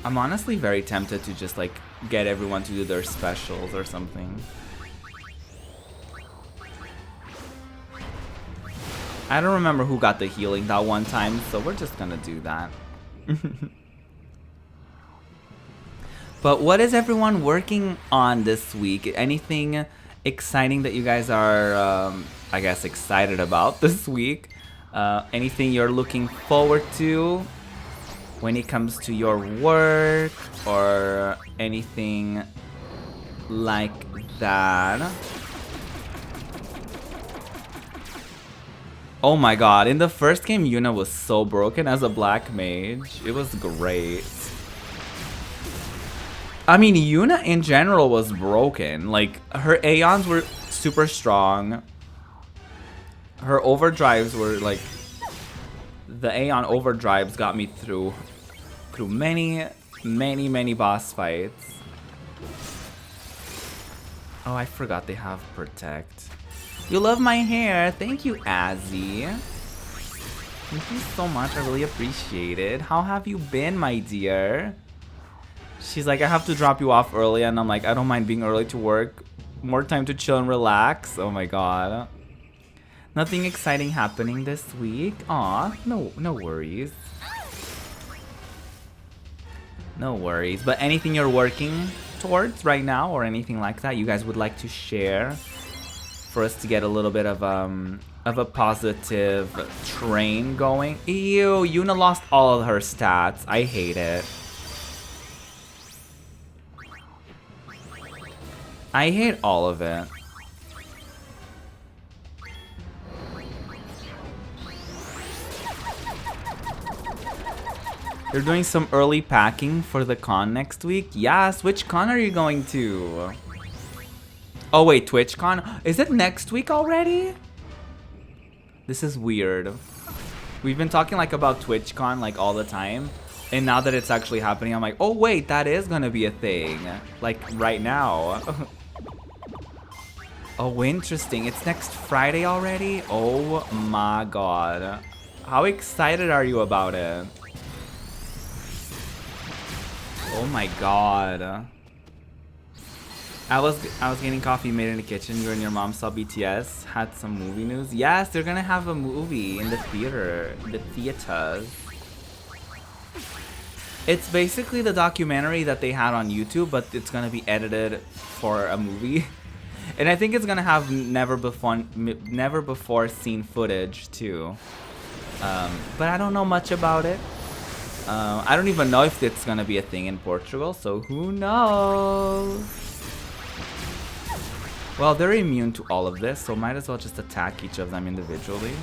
I'm honestly very tempted to just like get everyone to do their specials or something. I don't remember who got the healing that one time, so we're just gonna do that. But what is everyone working on this week? Anything exciting that you guys are, I guess, excited about this week? Anything you're looking forward to when it comes to your work or anything like that? Oh my god, in the first game, Yuna was so broken as a black mage. It was great. I mean, Yuna in general was broken. Like, her Aeons were super strong. Her overdrives were like... The Aeon overdrives got me through many boss fights. Oh, I forgot they have Protect. You love my hair. Thank you, Azzy. Thank you so much. I really appreciate it. How have you been, my dear? She's like, I have to drop you off early, and I'm like, I don't mind being early to work. More time to chill and relax. Oh my god. Nothing exciting happening this week. Aw, no worries. No worries. But anything you're working towards right now or anything like that you guys would like to share for us to get a little bit of a positive train going? Ew, Yuna lost all of her stats. I hate it. I hate all of it. You're doing some early packing for the con next week? Yes, which con are you going to? Oh wait, TwitchCon? Is it next week already? This is weird. We've been talking like about TwitchCon like all the time. And now that it's actually happening, I'm like, oh wait, that is gonna be a thing. Like right now. Oh, interesting. It's next Friday already? Oh my god. How excited are you about it? Oh my god. I was getting coffee made in the kitchen. You and your mom saw BTS. Had some movie news. Yes, they're gonna have a movie in the theater, the theaters. It's basically the documentary that they had on YouTube, but it's gonna be edited for a movie. And I think it's gonna have never before seen footage too. But I don't know much about it. I don't even know if it's gonna be a thing in Portugal, so who knows? Well, they're immune to all of this, so might as well just attack each of them individually.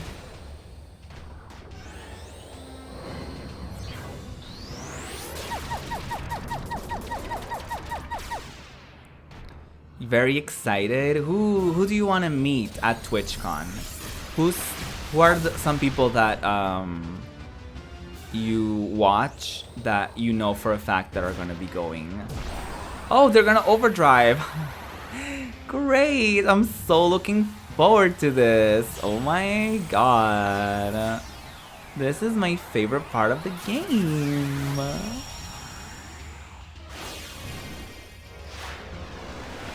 Very excited. Who do you want to meet at TwitchCon? Who are some people that you watch that you know for a fact that are gonna be going? Oh, they're gonna overdrive. Great! I'm so looking forward to this. Oh my god. This is my favorite part of the game.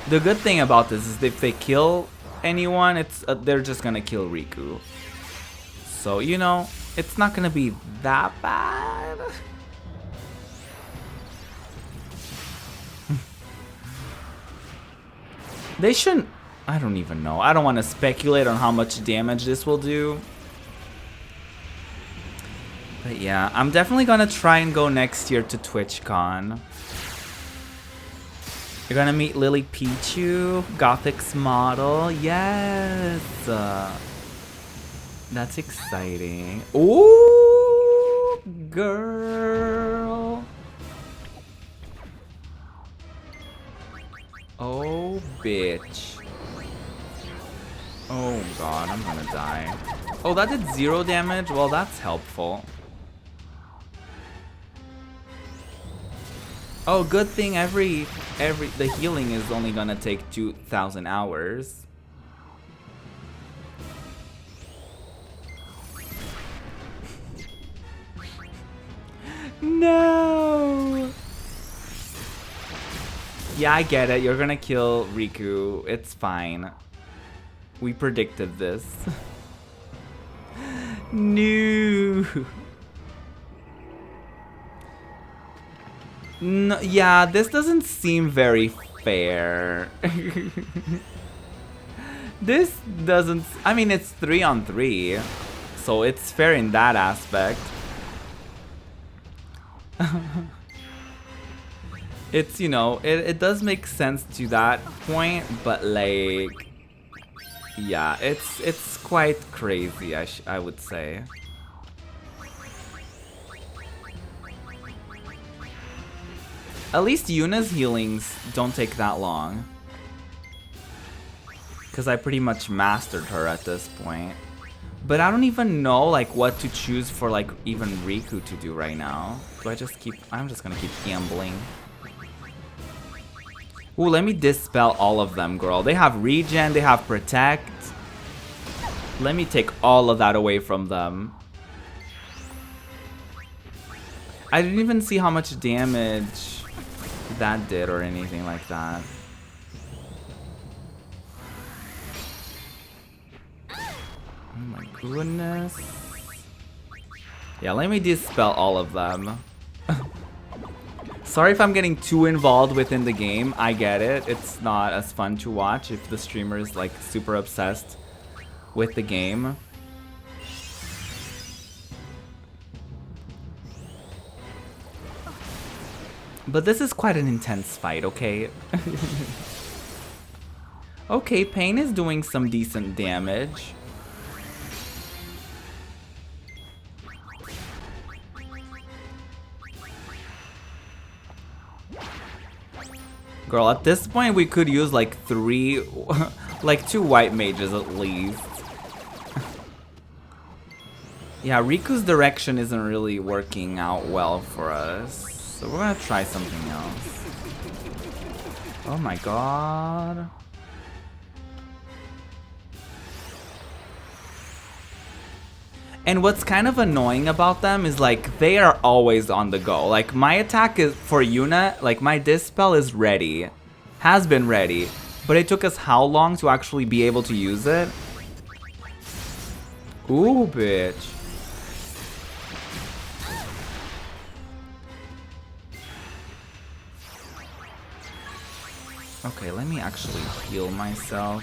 The good thing about this is if they kill anyone, it's they're just gonna kill Riku. So, you know, it's not gonna be that bad. They shouldn't... I don't even know. I don't want to speculate on how much damage this will do. But yeah, I'm definitely gonna try and go next year to TwitchCon. You're gonna meet Lily Pichu, Gothic's model. Yes! That's exciting. Ooh, girl. Oh, bitch. Oh god, I'm gonna die. Oh, that did 0 damage? Well, that's helpful. Oh, good thing the healing is only gonna take 2,000 hours. No! Yeah, I get it. You're gonna kill Riku. It's fine. We predicted this. No. No, yeah, this doesn't seem very fair. This doesn't... I mean, it's 3-on-3, so it's fair in that aspect. It's, you know, it does make sense to that point, but like... Yeah, it's quite crazy, I would say. At least Yuna's healings don't take that long. Because I pretty much mastered her at this point. But I don't even know like what to choose for like even Riku to do right now. Do I just keep... I'm just gonna keep gambling. Ooh, let me dispel all of them, girl. They have regen, they have protect. Let me take all of that away from them. I didn't even see how much damage that did or anything like that. Oh my goodness. Yeah, let me dispel all of them. Sorry if I'm getting too involved within the game. I get it. It's not as fun to watch if the streamer is like super obsessed with the game. But this is quite an intense fight, okay? Okay, Pain is doing some decent damage. Girl, at this point we could use like 3, like 2 white mages at least. Yeah, Riku's direction isn't really working out well for us. So we're gonna try something else. Oh my god. And what's kind of annoying about them is like they are always on the go. Like my attack is for Yuna, like my dispel is ready. has been ready. But it took us how long to actually be able to use it? Ooh, bitch. Okay, let me actually heal myself.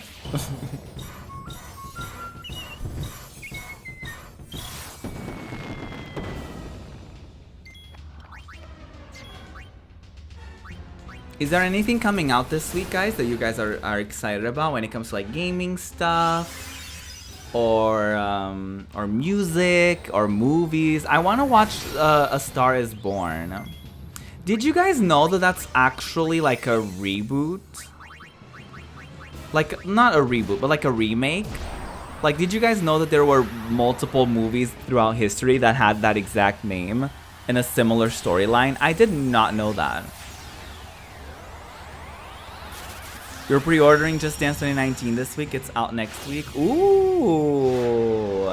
Is there anything coming out this week, guys, that you guys are excited about when it comes to like gaming stuff? Or music, or movies? I want to watch A Star Is Born. Did you guys know that that's actually like a reboot? Like, not a reboot, but like a remake? Like, did you guys know that there were multiple movies throughout history that had that exact name and a similar storyline? I did not know that. You're pre-ordering Just Dance 2019 this week. It's out next week. Ooh.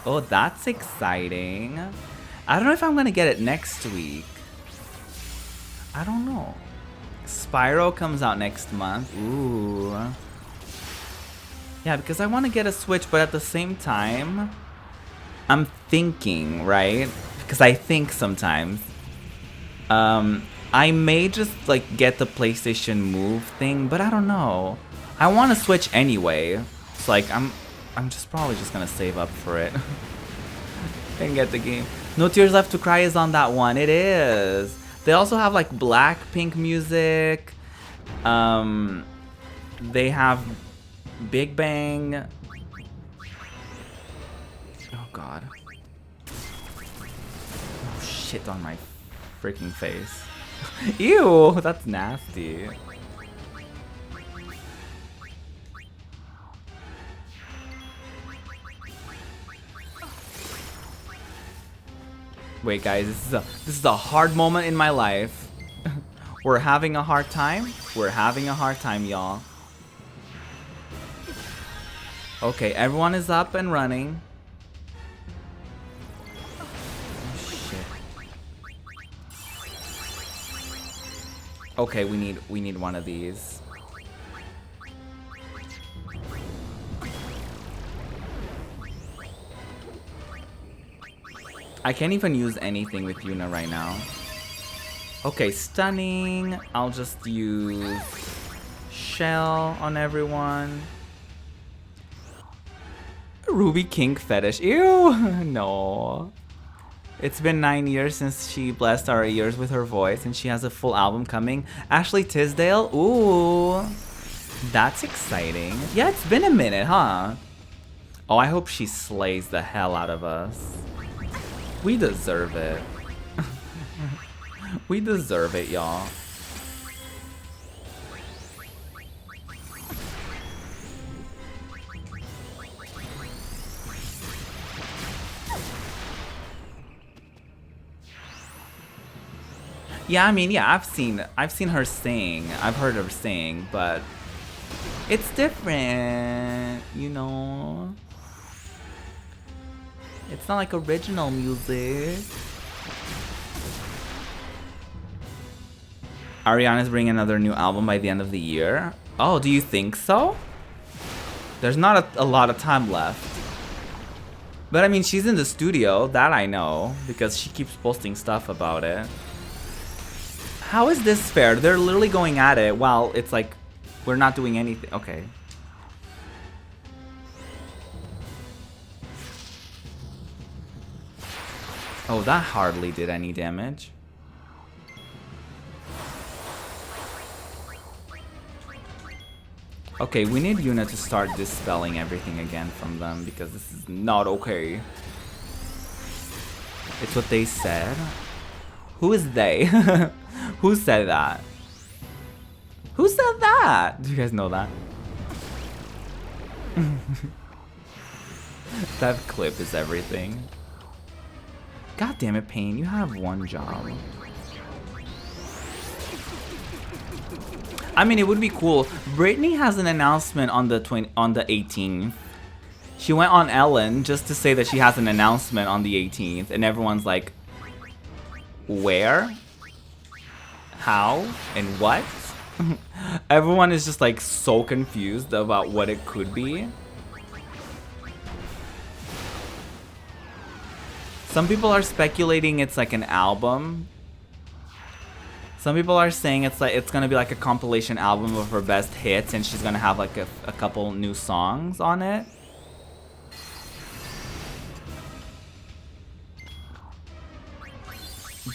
Oh, that's exciting. I don't know if I'm gonna get it next week. I don't know. Spyro comes out next month. Ooh. Yeah, because I want to get a Switch, but at the same time, I'm thinking, right? Because I think sometimes. I may just like get the PlayStation Move thing, but I don't know. I want to Switch anyway. It's like I'm just probably just gonna save up for it and get the game. No Tears Left to Cry is on that one. It is. They also have like Blackpink music. They have Big Bang. Oh god. Oh shit on my freaking face. Ew, that's nasty. Wait, guys, this is a hard moment in my life. We're having a hard time. We're having a hard time, y'all. Okay, everyone is up and running. Okay, we need one of these. I can't even use anything with Yuna right now. Okay, stunning. I'll just use shell on everyone. Ruby kink fetish. Ew, no. It's been 9 years since she blessed our ears with her voice, and she has a full album coming. Ashley Tisdale? Ooh. That's exciting. Yeah, it's been a minute, huh? Oh, I hope she slays the hell out of us. We deserve it. We deserve it, y'all. Yeah, I mean, yeah, I've seen her sing. I've heard her sing, but it's different, you know. It's not like original music. Ariana's bringing another new album by the end of the year. Oh, do you think so? There's not a lot of time left. But I mean, she's in the studio, that I know, because she keeps posting stuff about it. How is this fair? They're literally going at it while it's like we're not doing anything. Okay. Oh, that hardly did any damage. Okay, we need Yuna to start dispelling everything again from them because this is not okay. It's what they said. Who is they? Who said that? Who said that? Do you guys know that? That clip is everything. God damn it, Payne, you have one job. I mean, it would be cool. Britney has an announcement on the 18th. She went on Ellen just to say that she has an announcement on the 18th, and everyone's like, where? How and what? Everyone is just like so confused about what it could be. Some people are speculating it's like an album. Some people are saying it's gonna be like a compilation album of her best hits, and she's gonna have like a couple new songs on it.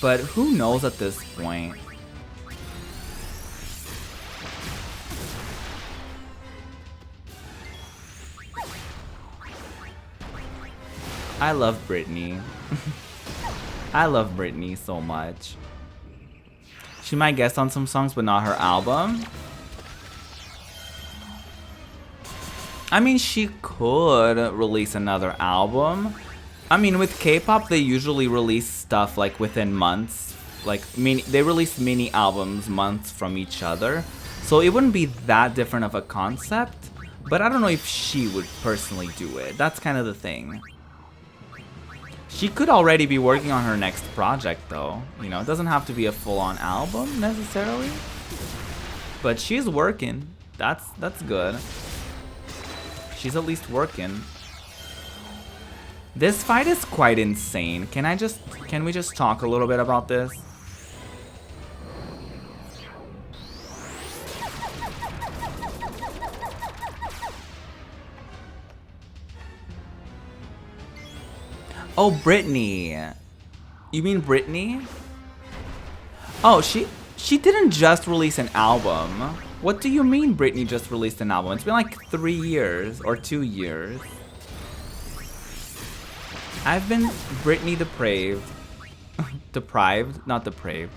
But who knows at this point? I love Britney. I love Britney so much. She might guest on some songs, but not her album. I mean, she could release another album. I mean, with K-pop, they usually release stuff like within months. Like, they release mini albums months from each other. So it wouldn't be that different of a concept. But I don't know if she would personally do it. That's kind of the thing. She could already be working on her next project, though. You know, it doesn't have to be a full-on album, necessarily. But she's working. That's good. She's at least working. This fight is quite insane. Can we just talk a little bit about this? Oh, Britney. You mean Britney? Oh, she didn't just release an album. What do you mean Britney just released an album? It's been like 3 years or 2 years. I've been Britney depraved. Deprived, not depraved.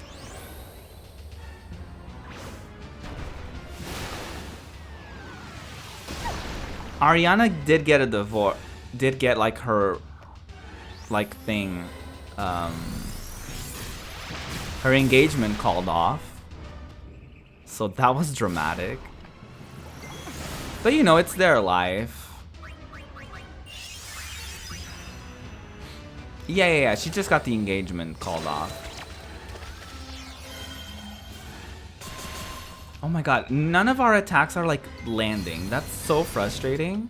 Ariana did get a divorce. Did get like her like thing, her engagement called off, so that was dramatic. But you know, it's their life. Yeah, she just got the engagement called off. Oh my god, none of our attacks are like landing. That's so frustrating.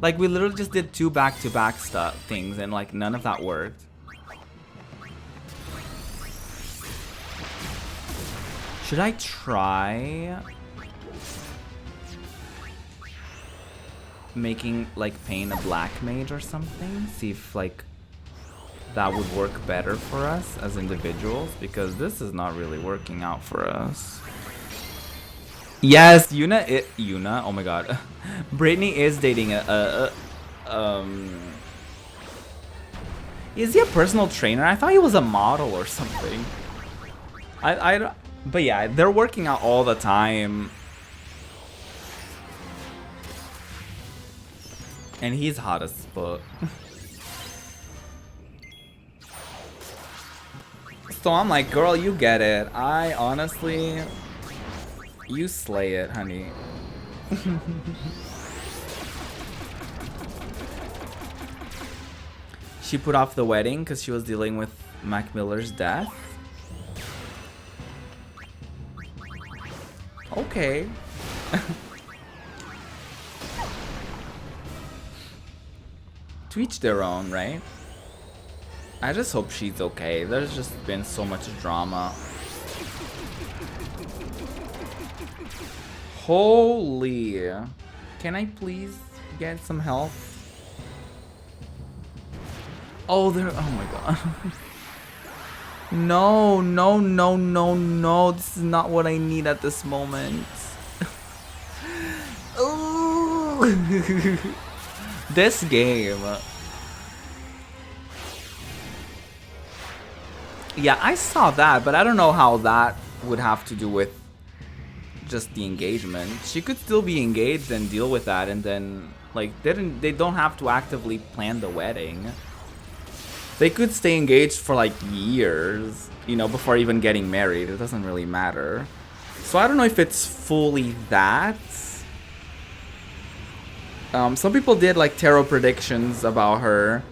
Like, we literally just did 2 back-to-back things, and like none of that worked. Should I try making like Pain a black mage or something? See if like that would work better for us as individuals, because this is not really working out for us. Yes, Yuna, oh my god. Britney is dating is he a personal trainer? I thought he was a model or something. But yeah, they're working out all the time. And he's hot as fuck. So I'm like, girl, you get it. I honestly... You slay it, honey. She put off the wedding because she was dealing with Mac Miller's death. Okay. To each their own, right? I just hope she's okay. There's just been so much drama. Holy. Can I please get some help? Oh, there. Oh my god. No, no, no, no, no. This is not what I need at this moment. Ooh. This game. Yeah, I saw that, but I don't know how that would have to do with just the engagement. She could still be engaged and deal with that, and then like they don't have to actively plan the wedding. They could stay engaged for like years, you know, before even getting married. It doesn't really matter. So I don't know if it's fully that. Some people did like tarot predictions about her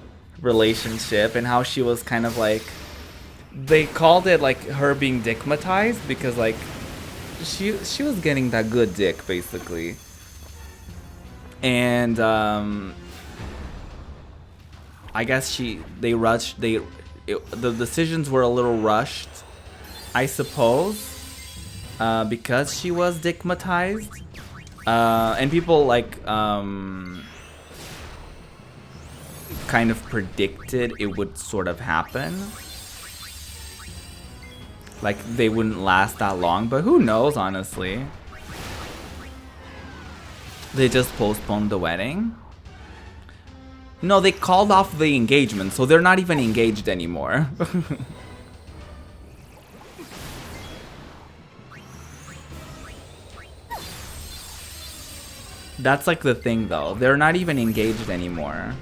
relationship and how she was kind of like they called it like her being dickmatized because like she was getting that good dick basically. And I guess they rushed. The decisions were a little rushed, I suppose, because she was dickmatized, and people like kind of predicted it would sort of happen. Like they wouldn't last that long, but who knows, honestly. They just postponed the wedding. No, they called off the engagement, so they're not even engaged anymore. That's like the thing though. They're not even engaged anymore.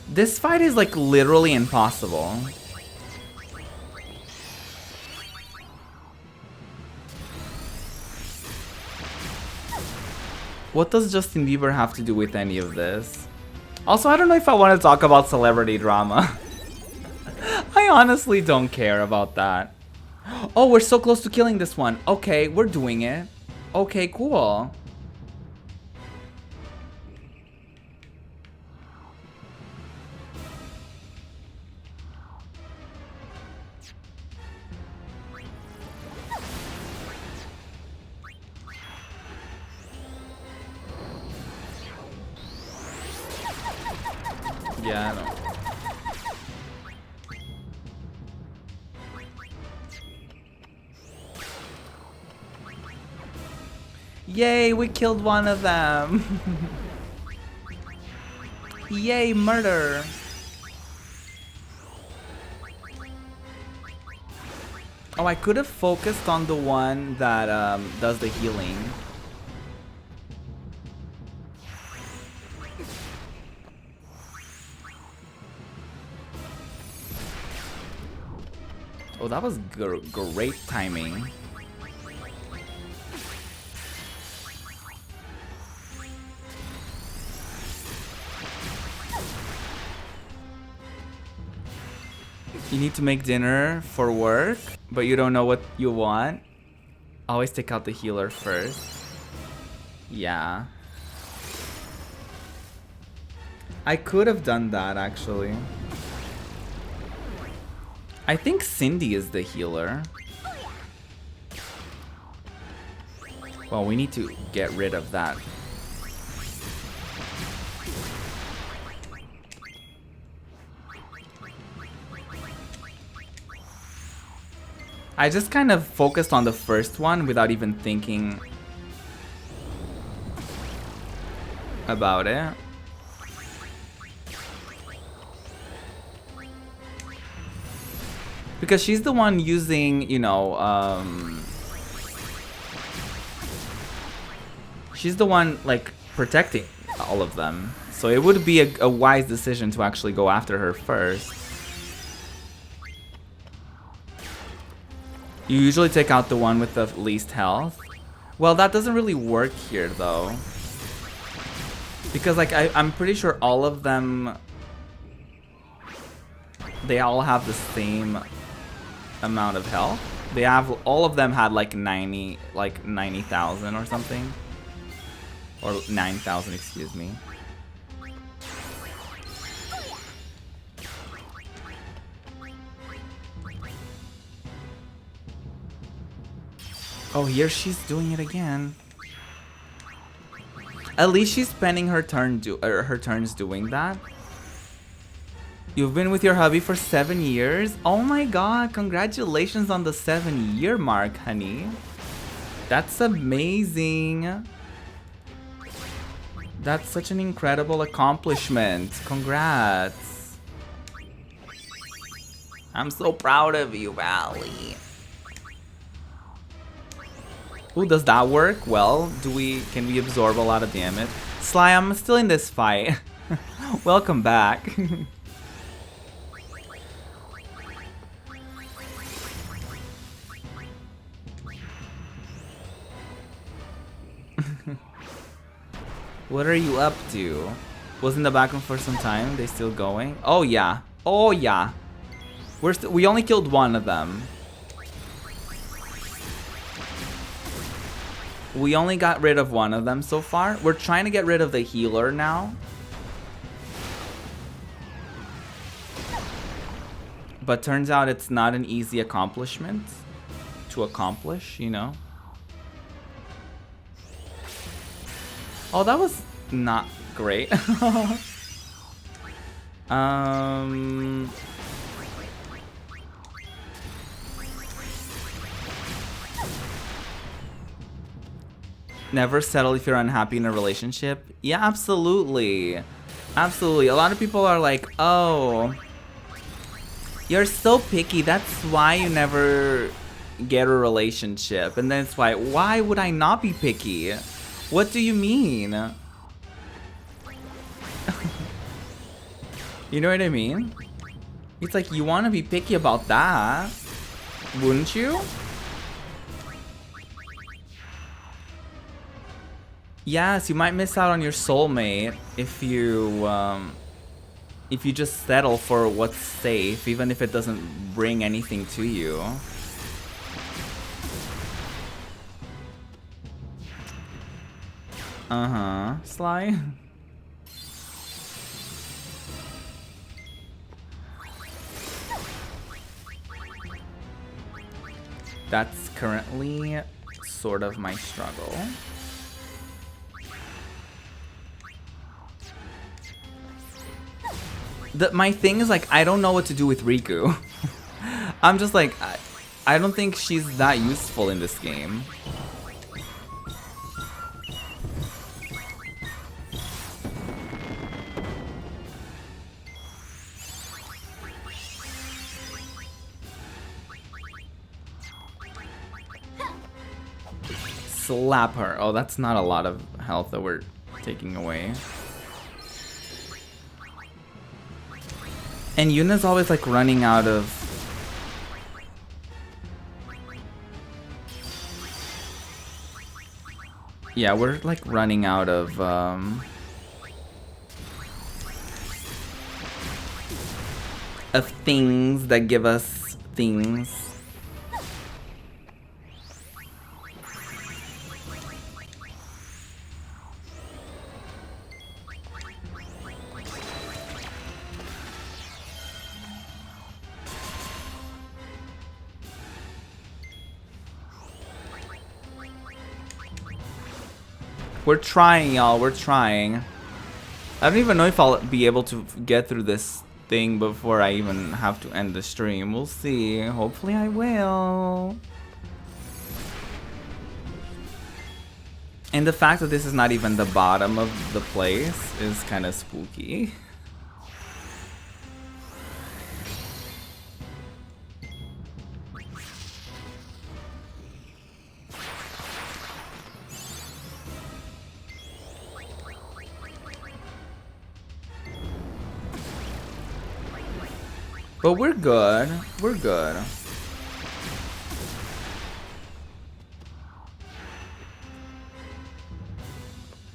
This fight is like literally impossible. What does Justin Bieber have to do with any of this? Also, I don't know if I want to talk about celebrity drama. I honestly don't care about that. Oh, we're so close to killing this one. Okay, we're doing it. Okay, cool. Yeah, I know. Yay, we killed one of them. Yay, murder. Oh, I could have focused on the one that does the healing. Oh, that was great timing. You need to make dinner for work, but you don't know what you want. Always take out the healer first. Yeah. I could have done that, actually. I think Cindy is the healer. Well, we need to get rid of that. I just kind of focused on the first one without even thinking about it. Because she's the one using, you know, she's the one, like, protecting all of them. So it would be a wise decision to actually go after her first. You usually take out the one with the least health. Well, that doesn't really work here, though. Because, like, I'm pretty sure all of them... They all have the same amount of health. They have... All of them had, like, 90,000 or something. Or 9,000, excuse me. Oh, here she's doing it again. At least she's spending her turns doing that. You've been with your hubby for 7 years? Oh my god, congratulations on the 7-year mark, honey. That's amazing. That's such an incredible accomplishment. Congrats. I'm so proud of you, Valley. Ooh, does that work? Well, can we absorb a lot of damage? Sly, I'm still in this fight. Welcome back. What are you up to? Was in the background for some time. They still going? Oh yeah. Oh yeah. We only killed one of them. We only got rid of one of them so far. We're trying to get rid of the healer now. But turns out it's not an easy accomplishment to accomplish, you know? Oh, that was not great. Never settle if you're unhappy in a relationship. Yeah, absolutely. Absolutely. A lot of people are like, oh, you're so picky. That's why you never get a relationship. And then it's why would I not be picky? What do you mean? You know what I mean? It's like, you want to be picky about that, wouldn't you? Yes, you might miss out on your soulmate if you just settle for what's safe, even if it doesn't bring anything to you. Uh-huh, Sly. That's currently sort of my struggle. My thing is, like, I don't know what to do with Riku. I'm just like, I don't think she's that useful in this game. Slap her. Oh, that's not a lot of health that we're taking away. And Yuna's always like running out of... Yeah, we're like running out of things that give us things. We're trying, y'all. We're trying. I don't even know if I'll be able to get through this thing before I even have to end the stream. We'll see. Hopefully I will. And the fact that this is not even the bottom of the place is kind of spooky. But we're good. We're good.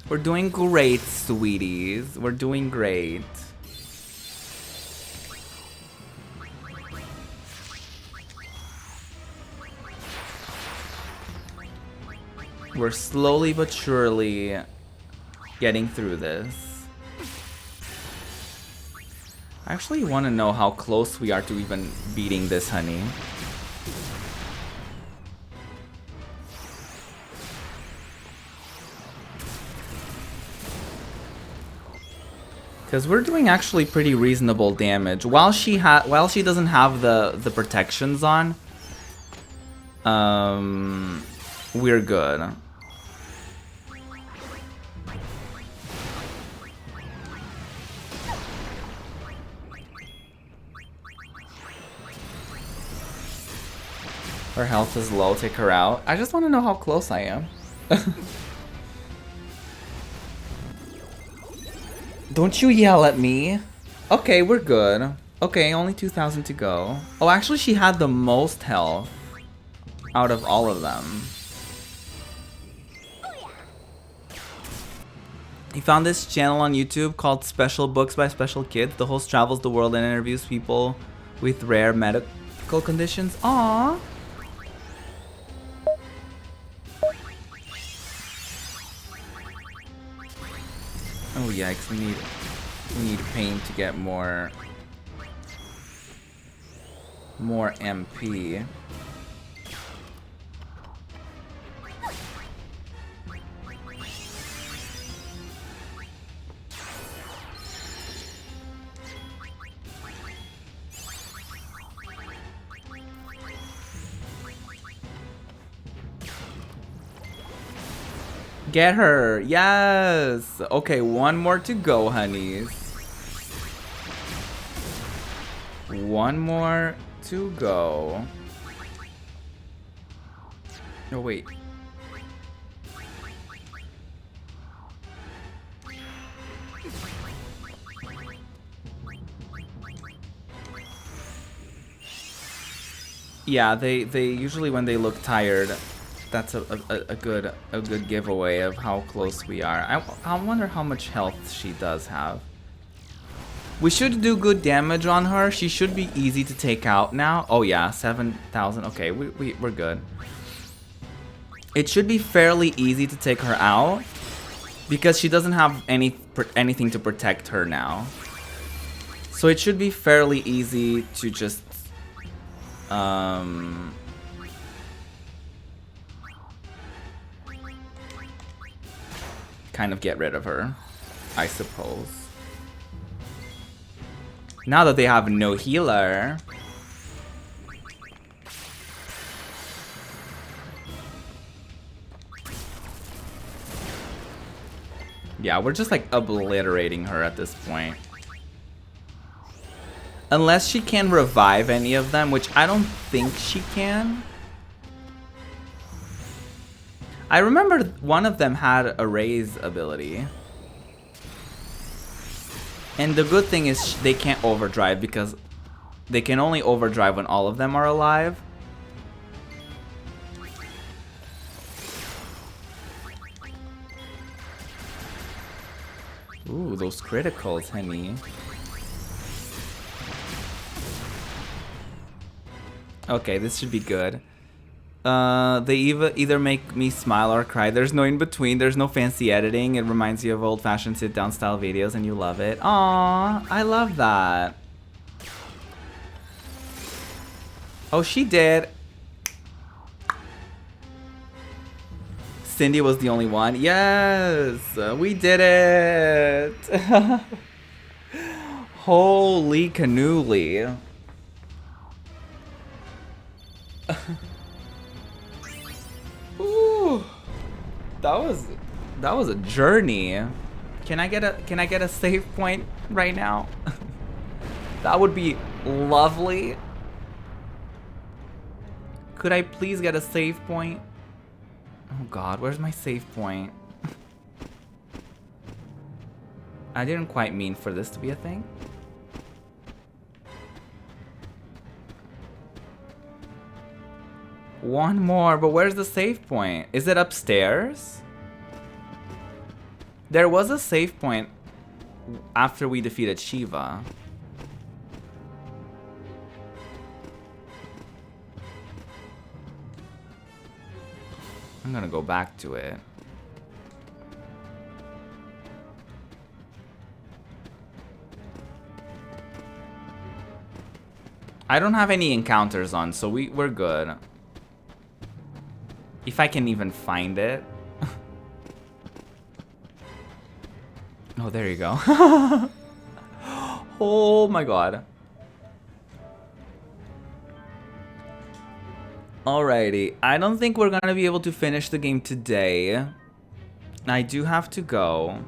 We're doing great, sweeties. We're doing great. We're slowly but surely getting through this. I actually want to know how close we are to even beating this, honey. Because we're doing actually pretty reasonable damage. While she doesn't have the protections on, we're good. Her health is low, take her out. I just want to know how close I am. Don't you yell at me. Okay, we're good. Okay, only 2,000 to go. Oh, actually she had the most health out of all of them. He found this channel on YouTube called Special Books by Special Kids. The host travels the world and interviews people with rare medical conditions. Aww. Oh yikes, we need pain to get more MP. Get her. Yes. Okay, one more to go, honeys. One more to go. Oh, wait. Yeah, they usually, when they look tired, that's a good giveaway of how close we are. I wonder how much health she does have. We should do good damage on her. She should be easy to take out now. Oh yeah, 7,000. Okay, we're good. It should be fairly easy to take her out because she doesn't have anything to protect her now. So it should be fairly easy to just kind of get rid of her, I suppose. Now that they have no healer. Yeah, we're just like obliterating her at this point. Unless she can revive any of them, which I don't think she can. I remember one of them had a raise ability. And the good thing is they can't overdrive because they can only overdrive when all of them are alive. Ooh, those criticals, honey. Okay, this should be good. They either make me smile or cry. There's no in between. There's no fancy editing. It reminds you of old-fashioned sit-down style videos, and you love it. Aww, I love that. Oh, she did. Cindy was the only one. Yes, we did it. Holy cannoli. Ooh, that was a journey. Can I get a save point right now? That would be lovely. Could I please get a save point? Oh god, where's my save point? I didn't quite mean for this to be a thing. One more, but where's the save point? Is it upstairs? There was a save point after we defeated Shiva. I'm gonna go back to it. I don't have any encounters on, so we're good. If I can even find it. Oh, there you go. Oh my god. Alrighty, I don't think we're gonna be able to finish the game today. I do have to go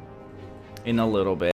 in a little bit.